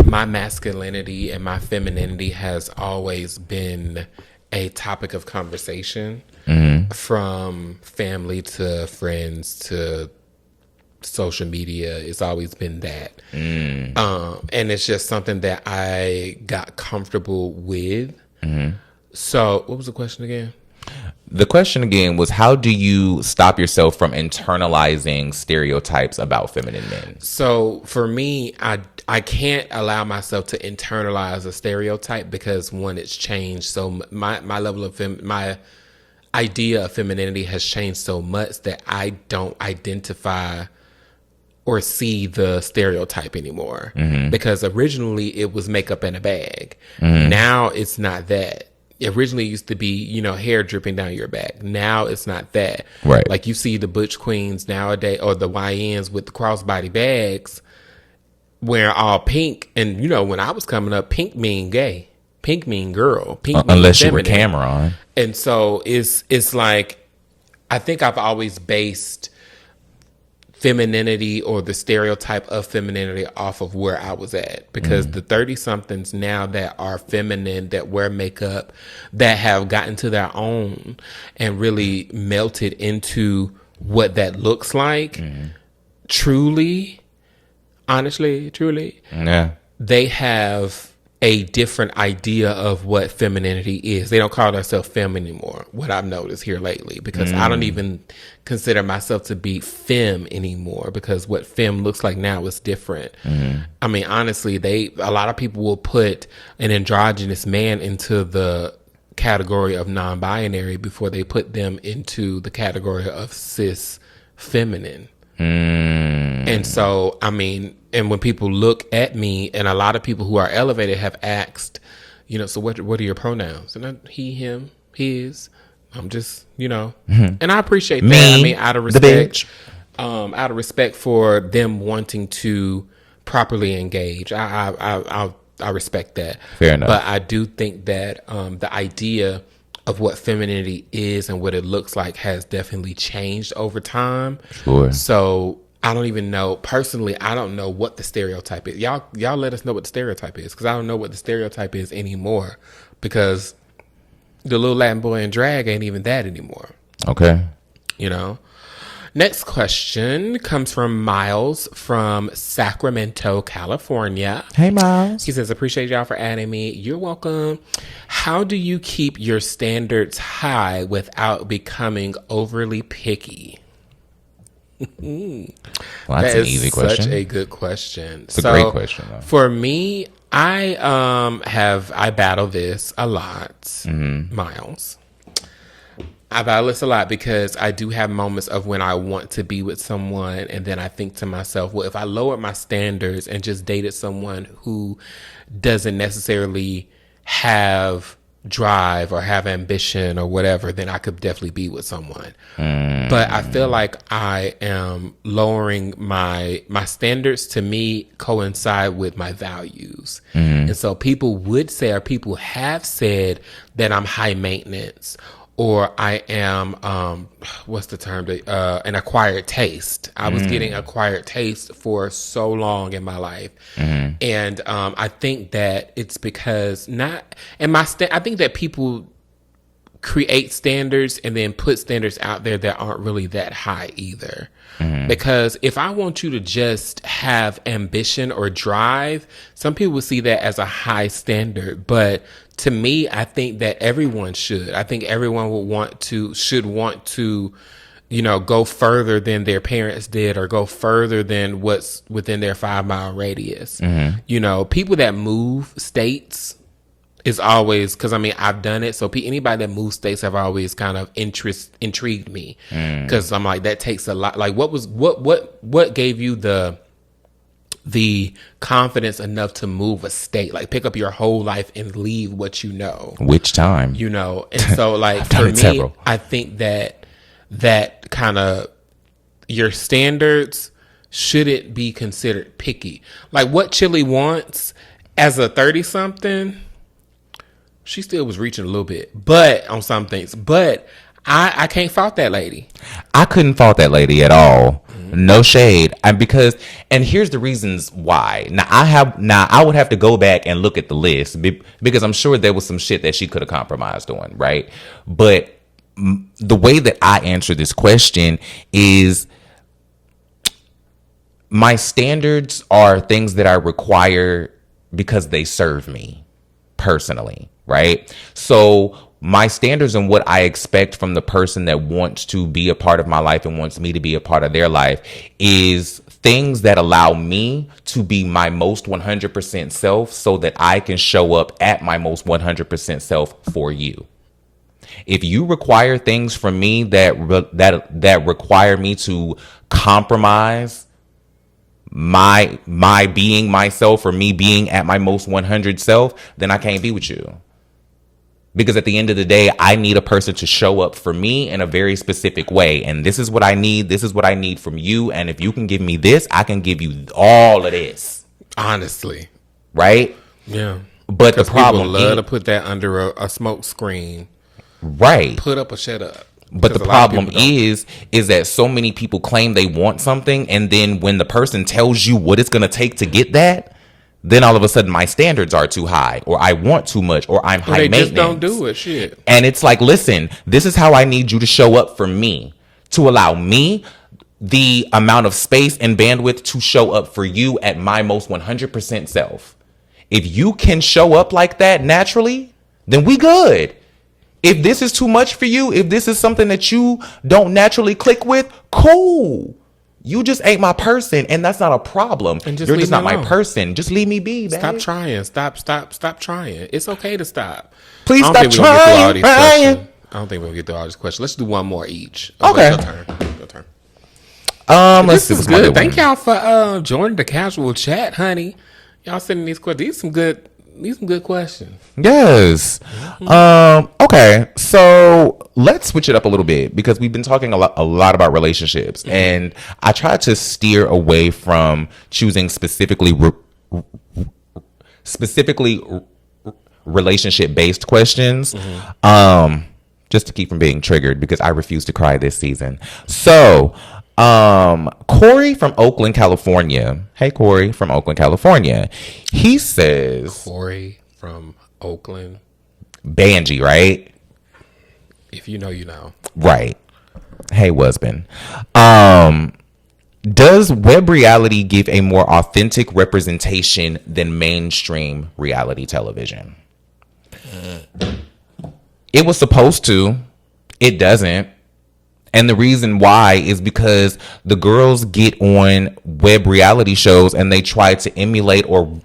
masculinity and my femininity has always been a topic of conversation, from family to friends to social media. It's always been that. And it's just something that I got comfortable with. So what was the question again? The question again was, how do you stop yourself from internalizing stereotypes about feminine men? So for me, I can't allow myself to internalize a stereotype because, one, it's changed. So my level of my idea of femininity has changed so much that I don't identify or see the stereotype anymore. Because originally it was makeup in a bag. Now it's not that. Originally it used to be, you know, hair dripping down your back. Now it's not that. Right. Like you see the butch queens nowadays, or the YNs with the crossbody bags wearing all pink. And, you know, when I was coming up, pink mean gay. Pink mean girl. Pink mean Unless you were feminine. Cameron. And so it's like, I think I've always based femininity or the stereotype of femininity off of where I was at, because the 30-somethings now that are feminine, that wear makeup, that have gotten to their own and really melted into what that looks like, truly, honestly, truly, Yeah. they have a different idea of what femininity is. They don't call themselves femme anymore, what I've noticed here lately, because I don't even consider myself to be femme anymore, because what femme looks like now is different. I mean, honestly, a lot of people will put an androgynous man into the category of non-binary before they put them into the category of cis feminine. And so, I mean, and when people look at me, and a lot of people who are elevated have asked, you know, so what are your pronouns? And he, him, his. I'm just, you know, and I appreciate that. I mean, out of respect, for them wanting to properly engage, I respect that. Fair enough. But I do think that the idea of what femininity is and what it looks like has definitely changed over time. Sure. So I don't even know, personally, I don't know what the stereotype is. Y'all let us know what the stereotype is, because I don't know what the stereotype is anymore, because the little Latin boy in drag ain't even that anymore. Okay. You know? Next question comes from Miles from Sacramento, California. Hey, Miles. He says, appreciate y'all for adding me. You're welcome. How do you keep your standards high without becoming overly picky? Well, that's an easy question. Such a good question. It's a great question, though. For me, I battle this a lot, Miles. I battle this a lot because I do have moments of when I want to be with someone, and then I think to myself, well, if I lowered my standards and just dated someone who doesn't necessarily have drive or have ambition or whatever, then I could definitely be with someone. But I feel like I am lowering my standards, to me, coincide with my values. And so people would say, or people have said, that I'm high maintenance, or I am, what's the term? An acquired taste. I was getting acquired taste for so long in my life. And I think that it's because I think that people create standards and then put standards out there that aren't really that high either. Because if I want you to just have ambition or drive, some people see that as a high standard. But to me, I think that everyone should. I think everyone should want to, you know, go further than their parents did, or go further than what's within their 5-mile radius. You know, people that move states is always, because I mean, I've done it. So anybody that moves states have always kind of intrigued me, because I'm like, that takes a lot. Like, what gave you the confidence enough to move a state, like pick up your whole life and leave what you know? Which time? You know, and so like for me, several. I think that kind of your standards shouldn't be considered picky. Like what Chili wants as a 30-something, she still was reaching a little bit, but on some things. But I can't fault that lady. I couldn't fault that lady at all. No shade. And here's the reasons why. Now I would have to go back and look at the list, because I'm sure there was some shit that she could have compromised on, right? But the way that I answer this question is, my standards are things that I require because they serve me personally, right? So my standards and what I expect from the person that wants to be a part of my life and wants me to be a part of their life is things that allow me to be my most 100% self, so that I can show up at my most 100% self for you. If you require things from me that require me to compromise my being myself, or me being at my most 100 self, then I can't be with you. Because at the end of the day, I need a person to show up for me in a very specific way. And this is what I need. This is what I need from you. And if you can give me this, I can give you all of this. Honestly. Right? Yeah. But the problem people love to put that under a smoke screen. Right. Put up or shut up. But the problem is that so many people claim they want something. And then when the person tells you what it's going to take to get that, then all of a sudden my standards are too high, or I want too much, or I'm high maintenance. They just don't do it. Shit. And it's like, listen, this is how I need you to show up for me, to allow me the amount of space and bandwidth to show up for you at my most 100% self. If you can show up like that naturally, then we good. If this is too much for you, if this is something that you don't naturally click with, cool. You just ain't my person, and that's not a problem. You're just not my person. Just leave me be, babe. Stop trying. Stop trying. It's okay to stop. Please stop trying. I don't think we'll get through all these questions. Let's do one more each. Okay. Your turn. This is good. Thank y'all for joining the casual chat, honey. Y'all sending these questions. These some good questions. Yes. Okay. So let's switch it up a little bit, because we've been talking a lot about relationships, and I try to steer away from choosing specifically relationship based questions. Just to keep from being triggered, because I refuse to cry this season. So, Corey from Oaklyn, California. Hey, Corey from Oaklyn, California. He says... Corey from Oaklyn. Banji, right? If you know, you know. Right. Hey, husband. Does web reality give a more authentic representation than mainstream reality television? It was supposed to. It doesn't. And the reason why is because the girls get on web reality shows and they try to emulate or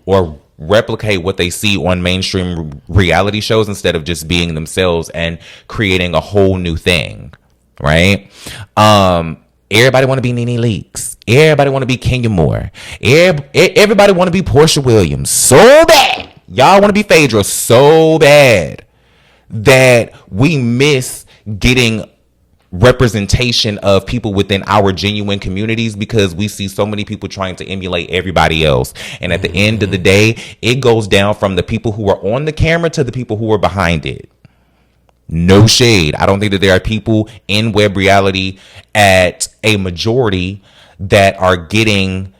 replicate what they see on mainstream reality shows, instead of just being themselves and creating a whole new thing. Right? Everybody want to be Nene Leakes. Everybody want to be Kenya Moore. Everybody want to be Portia Williams so bad. Y'all want to be Phaedra so bad that we miss getting representation of people within our genuine communities, because we see so many people trying to emulate everybody else. And at the end of the day, it goes down from the people who are on the camera to the people who are behind it. No shade. I don't think that there are people in web reality at a majority that are getting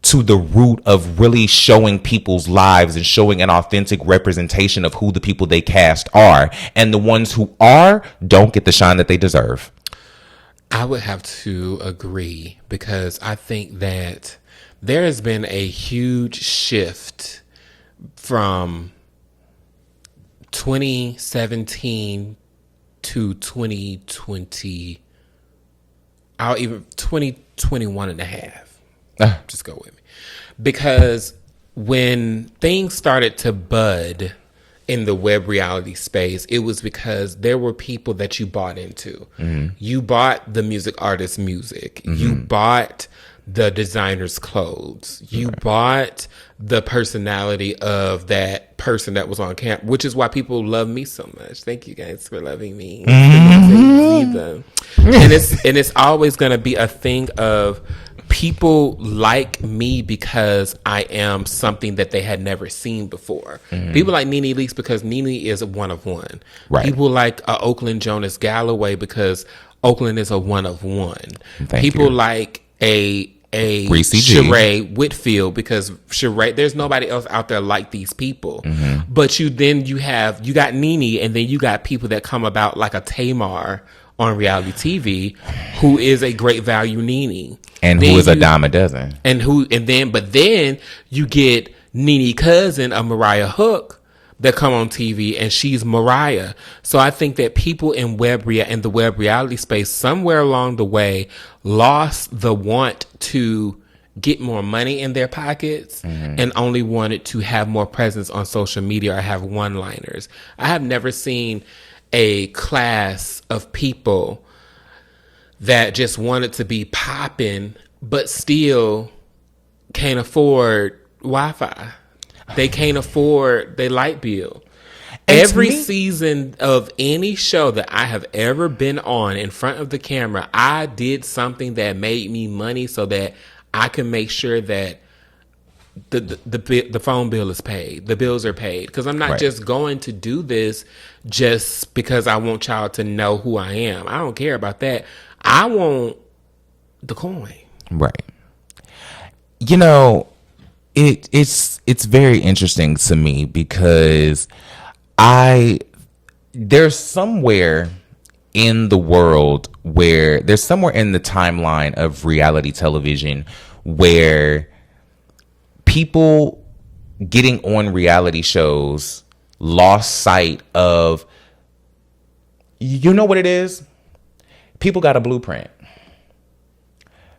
to the root of really showing people's lives and showing an authentic representation of who the people they cast are. And the ones who are don't get the shine that they deserve. I would have to agree, because I think that there has been a huge shift from 2017 to 2020. I'll even 2021 and a half. Just go with me. Because when things started to bud in the web reality space, it was because there were people that you bought into. You bought the music artist's music. You bought the designer's clothes. You bought the personality of that person that was on camp, which is why people love me so much. Thank you guys for loving me. And it's always going to be a thing of people like me because I am something that they had never seen before. People like Nene Leakes because Nene is a one of one. Right. People like Oaklyn Jonas Galloway because Oaklyn is a one of one. People like a Ressie G. Sheree Whitfield because Sheree, there's nobody else out there like these people. But you got Nene, and then you got people that come about like a Tamar on reality TV, who is a great value Nene. And then who is a dime a dozen. But then you get Nene cousin of Mariah Hook that come on TV, and she's Mariah. So I think that people in the web reality space somewhere along the way lost the want to get more money in their pockets and only wanted to have more presence on social media or have one-liners. I have never seen a class of people that just wanted to be popping, but still can't afford Wi-Fi. They can't afford their light bill. Every season of any show that I have ever been on in front of the camera, I did something that made me money so that I can make sure that the phone bill is paid, the bills are paid. Because I'm not just going to do this just because I want y'all to know who I am. I don't care about that. I want the coin. Right. You know, it's very interesting to me because there's somewhere in the world where there's somewhere in the timeline of reality television where people getting on reality shows lost sight of, you know what it is? People got a blueprint.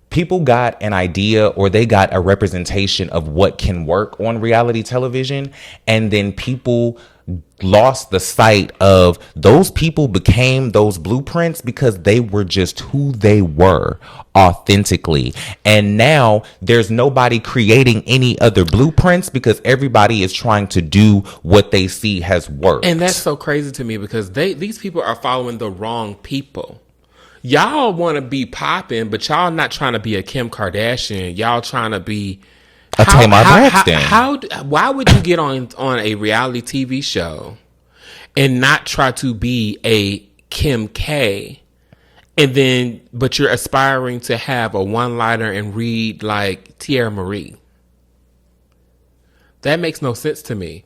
People got an idea, or they got a representation of what can work on reality television. And then people lost the sight of those people became those blueprints because they were just who they were authentically. And now there's nobody creating any other blueprints because everybody is trying to do what they see has worked. And that's so crazy to me because these people are following the wrong people. Y'all want to be popping, but y'all not trying to be a Kim Kardashian. Y'all trying to be a Tamar Braxton. Why would you get on a reality TV show and not try to be a Kim K, but you're aspiring to have a one-liner and read like Tierra Marie? That makes no sense to me.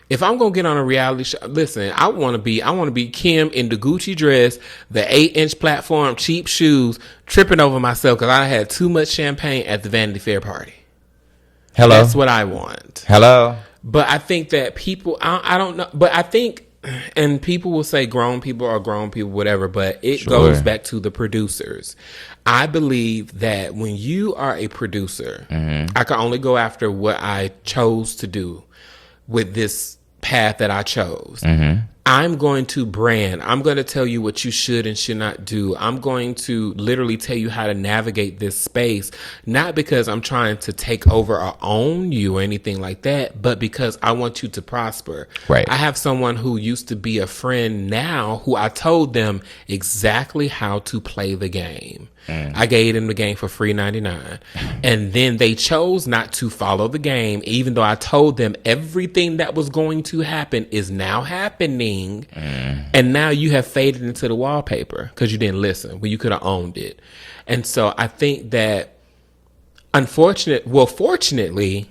If I'm gonna get on a reality show, listen, I want to be Kim in the Gucci dress, the 8-inch platform, cheap shoes, tripping over myself because I had too much champagne at the Vanity Fair party. Hello, that's what I want. Hello, but I think that people, I don't know, but I think, and people will say grown people are grown people, whatever. But it goes back to the producers. I believe that when you are a producer, I can only go after what I chose to do with this path that I chose. I'm going to brand. I'm going to tell you what you should and should not do. I'm going to literally tell you how to navigate this space, not because I'm trying to take over or own you or anything like that, but because I want you to prosper. Right. I have someone who used to be a friend now who I told them exactly how to play the game. I gave them the game for free 99. And then they chose not to follow the game, even though I told them everything that was going to happen is now happening. And now you have faded into the wallpaper because you didn't listen when you could have owned it. And so I think that fortunately,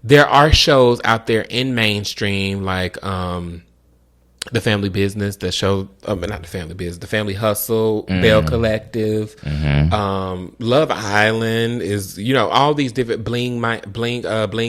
there are shows out there in mainstream like The Family Business, the show, not The Family Business, The Family Hustle, Bell Collective, Love Island is, all these different Bling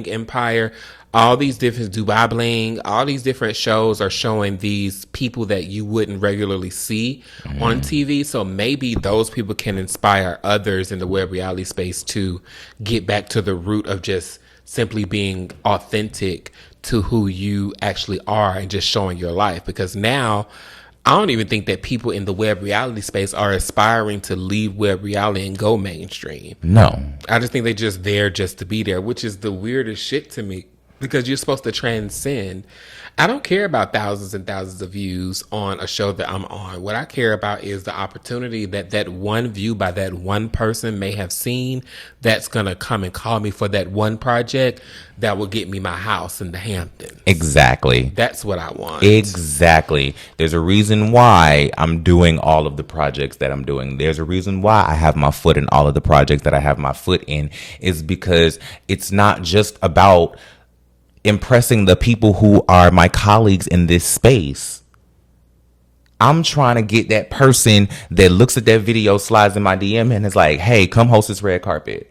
Empire, all these different Dubai Bling, all these different shows are showing these people that you wouldn't regularly see on TV. So maybe those people can inspire others in the web reality space to get back to the root of just simply being authentic to who you actually are and just showing your life. Because now I don't even think that people in the web reality space are aspiring to leave web reality and go mainstream. No. I just think they're just there just to be there, which is the weirdest shit to me because you're supposed to transcend. I don't care about thousands and thousands of views on a show that I'm on. What I care about is the opportunity that one view by that one person may have seen that's going to come and call me for that one project that will get me my house in the Hamptons. Exactly. That's what I want. Exactly. There's a reason why I'm doing all of the projects that I'm doing. There's a reason why I have my foot in all of the projects that I have my foot in, is because it's not just about impressing the people who are my colleagues in this space. I'm trying to get that person that looks at that video, slides in my DM and is like, hey, come host this red carpet.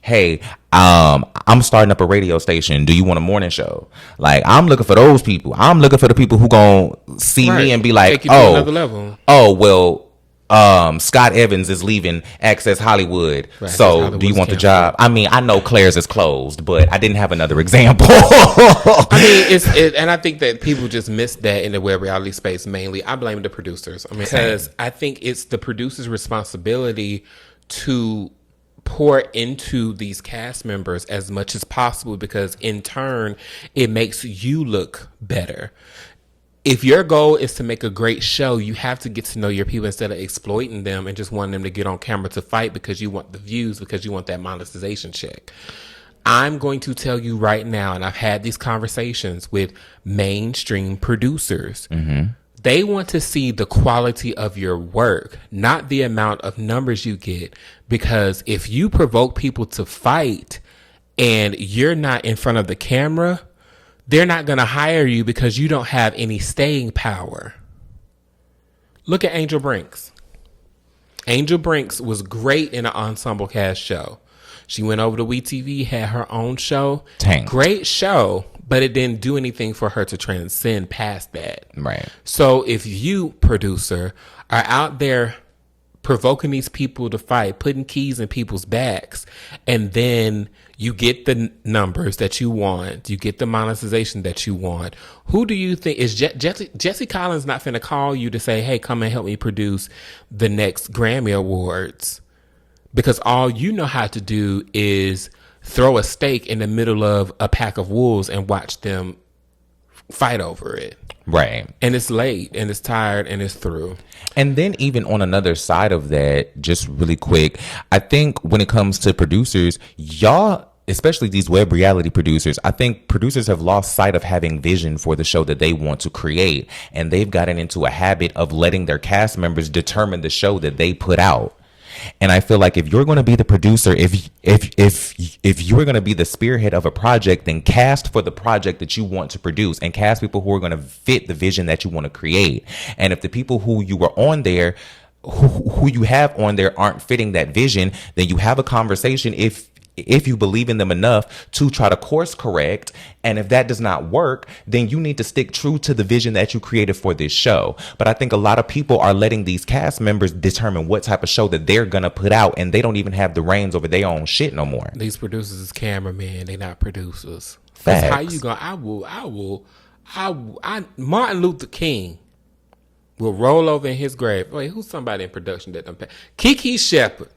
Hey, I'm starting up a radio station. Do you want a morning show? Like, I'm looking for those people. I'm looking for the people who gonna see me and be like, take you to another level. Scott Evans is leaving Access Hollywood. Right, so do you want the job? I mean, I know Claire's is closed, but I didn't have another example. I mean, and I think that people just miss that in the web reality space mainly. I blame the producers. I mean, because I think it's the producer's responsibility to pour into these cast members as much as possible, because in turn it makes you look better. If your goal is to make a great show, you have to get to know your people instead of exploiting them and just wanting them to get on camera to fight because you want the views, because you want that monetization check. I'm going to tell you right now, and I've had these conversations with mainstream producers. Mm-hmm. They want to see the quality of your work, not the amount of numbers you get. Because if you provoke people to fight and you're not in front of the camera, they're not going to hire you because you don't have any staying power. Look at Angel Brinks. Angel Brinks was great in an ensemble cast show. She went over to WeTV, had her own show. Tank. Great show, but it didn't do anything for her to transcend past that. Right. So if you, producer, are out there provoking these people to fight, putting keys in people's backs, and then you get the numbers that you want, you get the monetization that you want, who do you think is Jesse Collins not finna call you to say, hey, come and help me produce the next Grammy Awards? Because all you know how to do is throw a steak in the middle of a pack of wolves and watch them fight over it. Right. And it's late and it's tired and it's through. And then even on another side of that, just really quick, I think when it comes to producers, y'all, especially these web reality producers, I think producers have lost sight of having vision for the show that they want to create. And they've gotten into a habit of letting their cast members determine the show that they put out. And I feel like if you're going to be the producer, if you're going to be the spearhead of a project, then cast for the project that you want to produce and cast people who are going to fit the vision that you want to create. And if the people who you were on there, who you have on there aren't fitting that vision, then you have a conversation if you believe in them enough to try to course correct. And if that does not work, then you need to stick true to the vision that you created for this show. But I think a lot of people are letting these cast members determine what type of show that they're going to put out, and they don't even have the reins over their own shit no more. These producers is cameramen, they not producers. Facts. That's how you Martin Luther King will roll over in his grave. Wait, who's somebody in production that done passed? Kiki Shepard.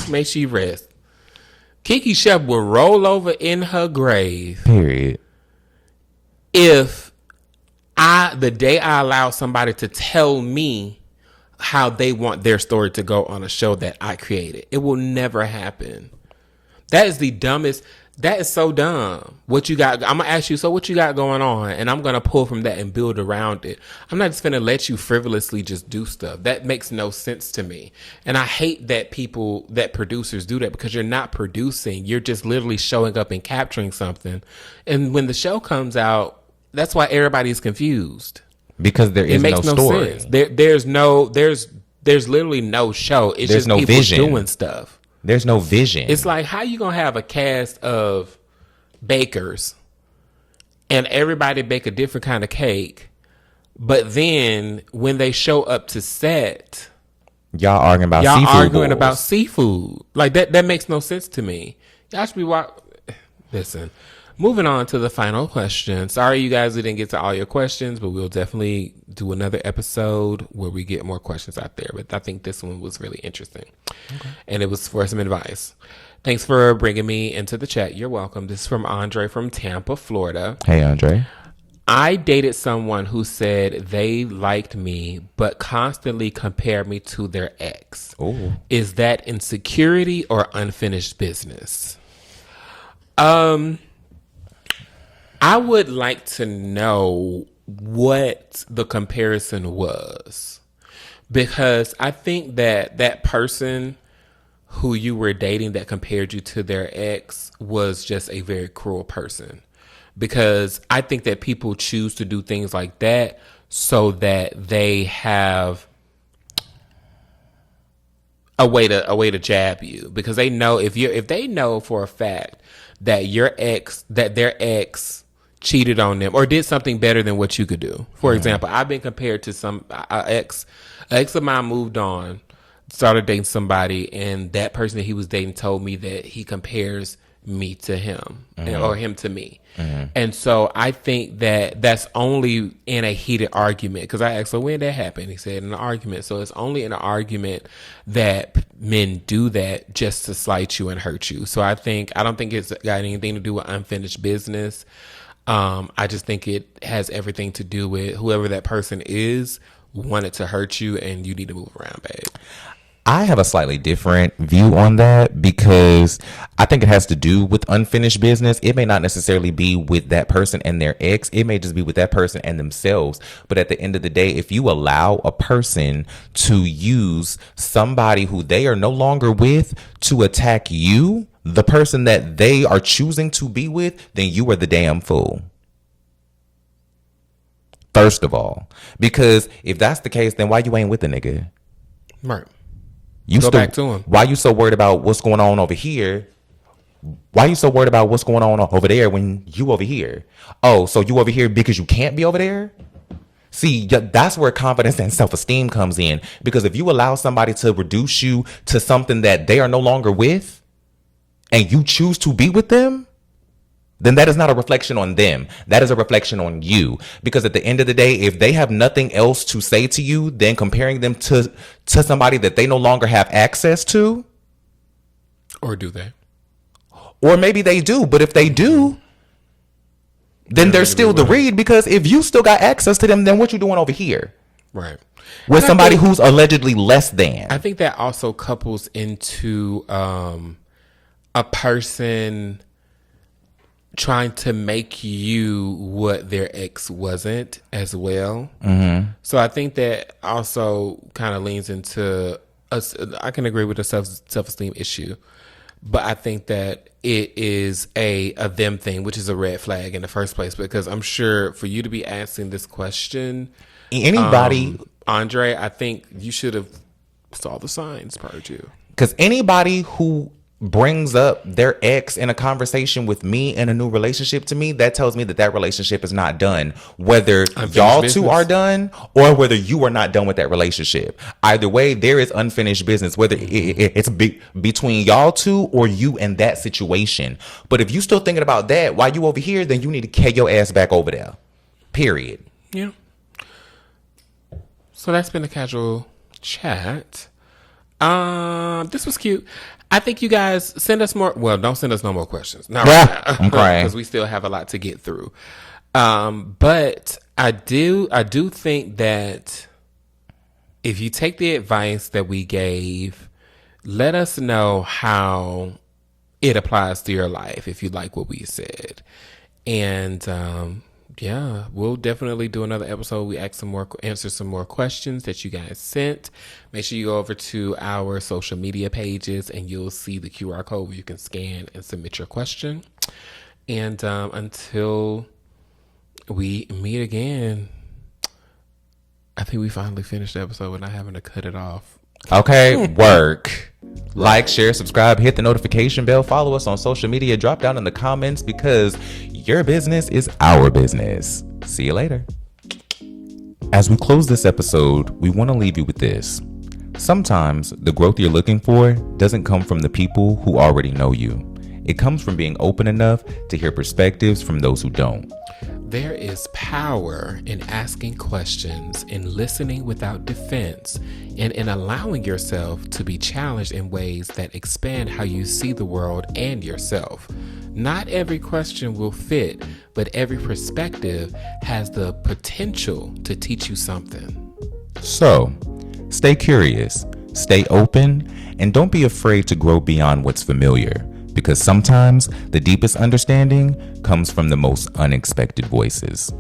May she rest. Kiki Shep will roll over in her grave. Period. If the day I allow somebody to tell me how they want their story to go on a show that I created, it will never happen. That is the dumbest. That is so dumb. What you got? I'm gonna ask you. So what you got going on? And I'm gonna pull from that and build around it. I'm not just gonna let you frivolously just do stuff. That makes no sense to me. And I hate that producers do that, because you're not producing. You're just literally showing up and capturing something. And when the show comes out, that's why everybody's confused. Because there is no story. Sense. There's literally no show. It's There's just no people vision. doing stuff. There's no vision. It's like, how you gonna have a cast of bakers and everybody bake a different kind of cake, but then when they show up to set, y'all arguing about seafood. Like that makes no sense to me. Y'all should be listen. Moving on to the final question. Sorry, you guys, we didn't get to all your questions, but we'll definitely do another episode where we get more questions out there. But I think this one was really interesting. Okay. And it was for some advice. Thanks for bringing me into the chat. You're welcome. This is from Andre from Tampa, Florida. Hey, Andre. I dated someone who said they liked me, but constantly compared me to their ex. Ooh. Is that insecurity or unfinished business? I would like to know what the comparison was, because I think that person who you were dating that compared you to their ex was just a very cruel person, because I think that people choose to do things like that so that they have a way to jab you, because they know if they know for a fact that their ex cheated on them or did something better than what you could do. For example, I've been compared to some ex of mine moved on, started dating somebody, and that person that he was dating told me that he compares me to him or him to me. And so I think that that's only in a heated argument, because I asked, so when did that happen? He said in an argument. So it's only in an argument that men do that just to slight you and hurt you. So I don't think it's got anything to do with unfinished business. I just think it has everything to do with whoever that person is wanted to hurt you, and you need to move around, babe. I have a slightly different view on that, because I think it has to do with unfinished business. It may not necessarily be with that person and their ex. It may just be with that person and themselves. But at the end of the day, if you allow a person to use somebody who they are no longer with to attack you, the person that they are choosing to be with, then you are the damn fool. First of all, because if that's the case, then why you ain't with the nigga? Right. You Go back to him. Why you so worried about what's going on over here? Why you so worried about what's going on over there when you over here? Oh, so you over here because you can't be over there? See, that's where confidence and self-esteem comes in. Because if you allow somebody to reduce you to something that they are no longer with, and you choose to be with them, then that is not a reflection on them. That is a reflection on you. Because at the end of the day, if they have nothing else to say to you, then comparing them to somebody that they no longer have access to. Or do they? Or maybe they do. But if they do, then they're still the read. Because if you still got access to them, then what you doing over here? Right. With somebody who's allegedly less than. I think that also couples into a person trying to make you what their ex wasn't as well. Mm-hmm. So I think that also kind of leans into us. I can agree with the self-esteem issue, but I think that it is a them thing, which is a red flag in the first place, because I'm sure for you to be asking this question, anybody, Andre, I think you should have saw the signs prior to. Because anybody who brings up their ex in a conversation with me in a new relationship, to me, that tells me that that relationship is not done. Whether y'all two are done or whether you are not done with that relationship. Either way, there is unfinished business, whether it's between y'all two or you and that situation. But if you still thinking about that while you over here, then you need to carry your ass back over there. Period. Yeah. So that's been a casual chat. This was cute. I think you guys send us more. Well, don't send us no more questions. Not right now. I'm crying because we still have a lot to get through. But I do think that if you take the advice that we gave, let us know how it applies to your life if you like what we said. And yeah, we'll definitely do another episode. We answer some more questions that you guys sent. Make sure you go over to our social media pages and you'll see the QR code where you can scan and submit your question. And until we meet again, I think we finally finished the episode without having to cut it off. Okay, work. Like, share, subscribe, hit the notification bell, follow us on social media, drop down in the comments, because your business is our business. See you later. As we close this episode, we want to leave you with this. Sometimes the growth you're looking for doesn't come from the people who already know you. It comes from being open enough to hear perspectives from those who don't. There is power in asking questions, in listening without defense, and in allowing yourself to be challenged in ways that expand how you see the world and yourself. Not every question will fit, but every perspective has the potential to teach you something. So, stay curious, stay open, and don't be afraid to grow beyond what's familiar. Because sometimes the deepest understanding comes from the most unexpected voices.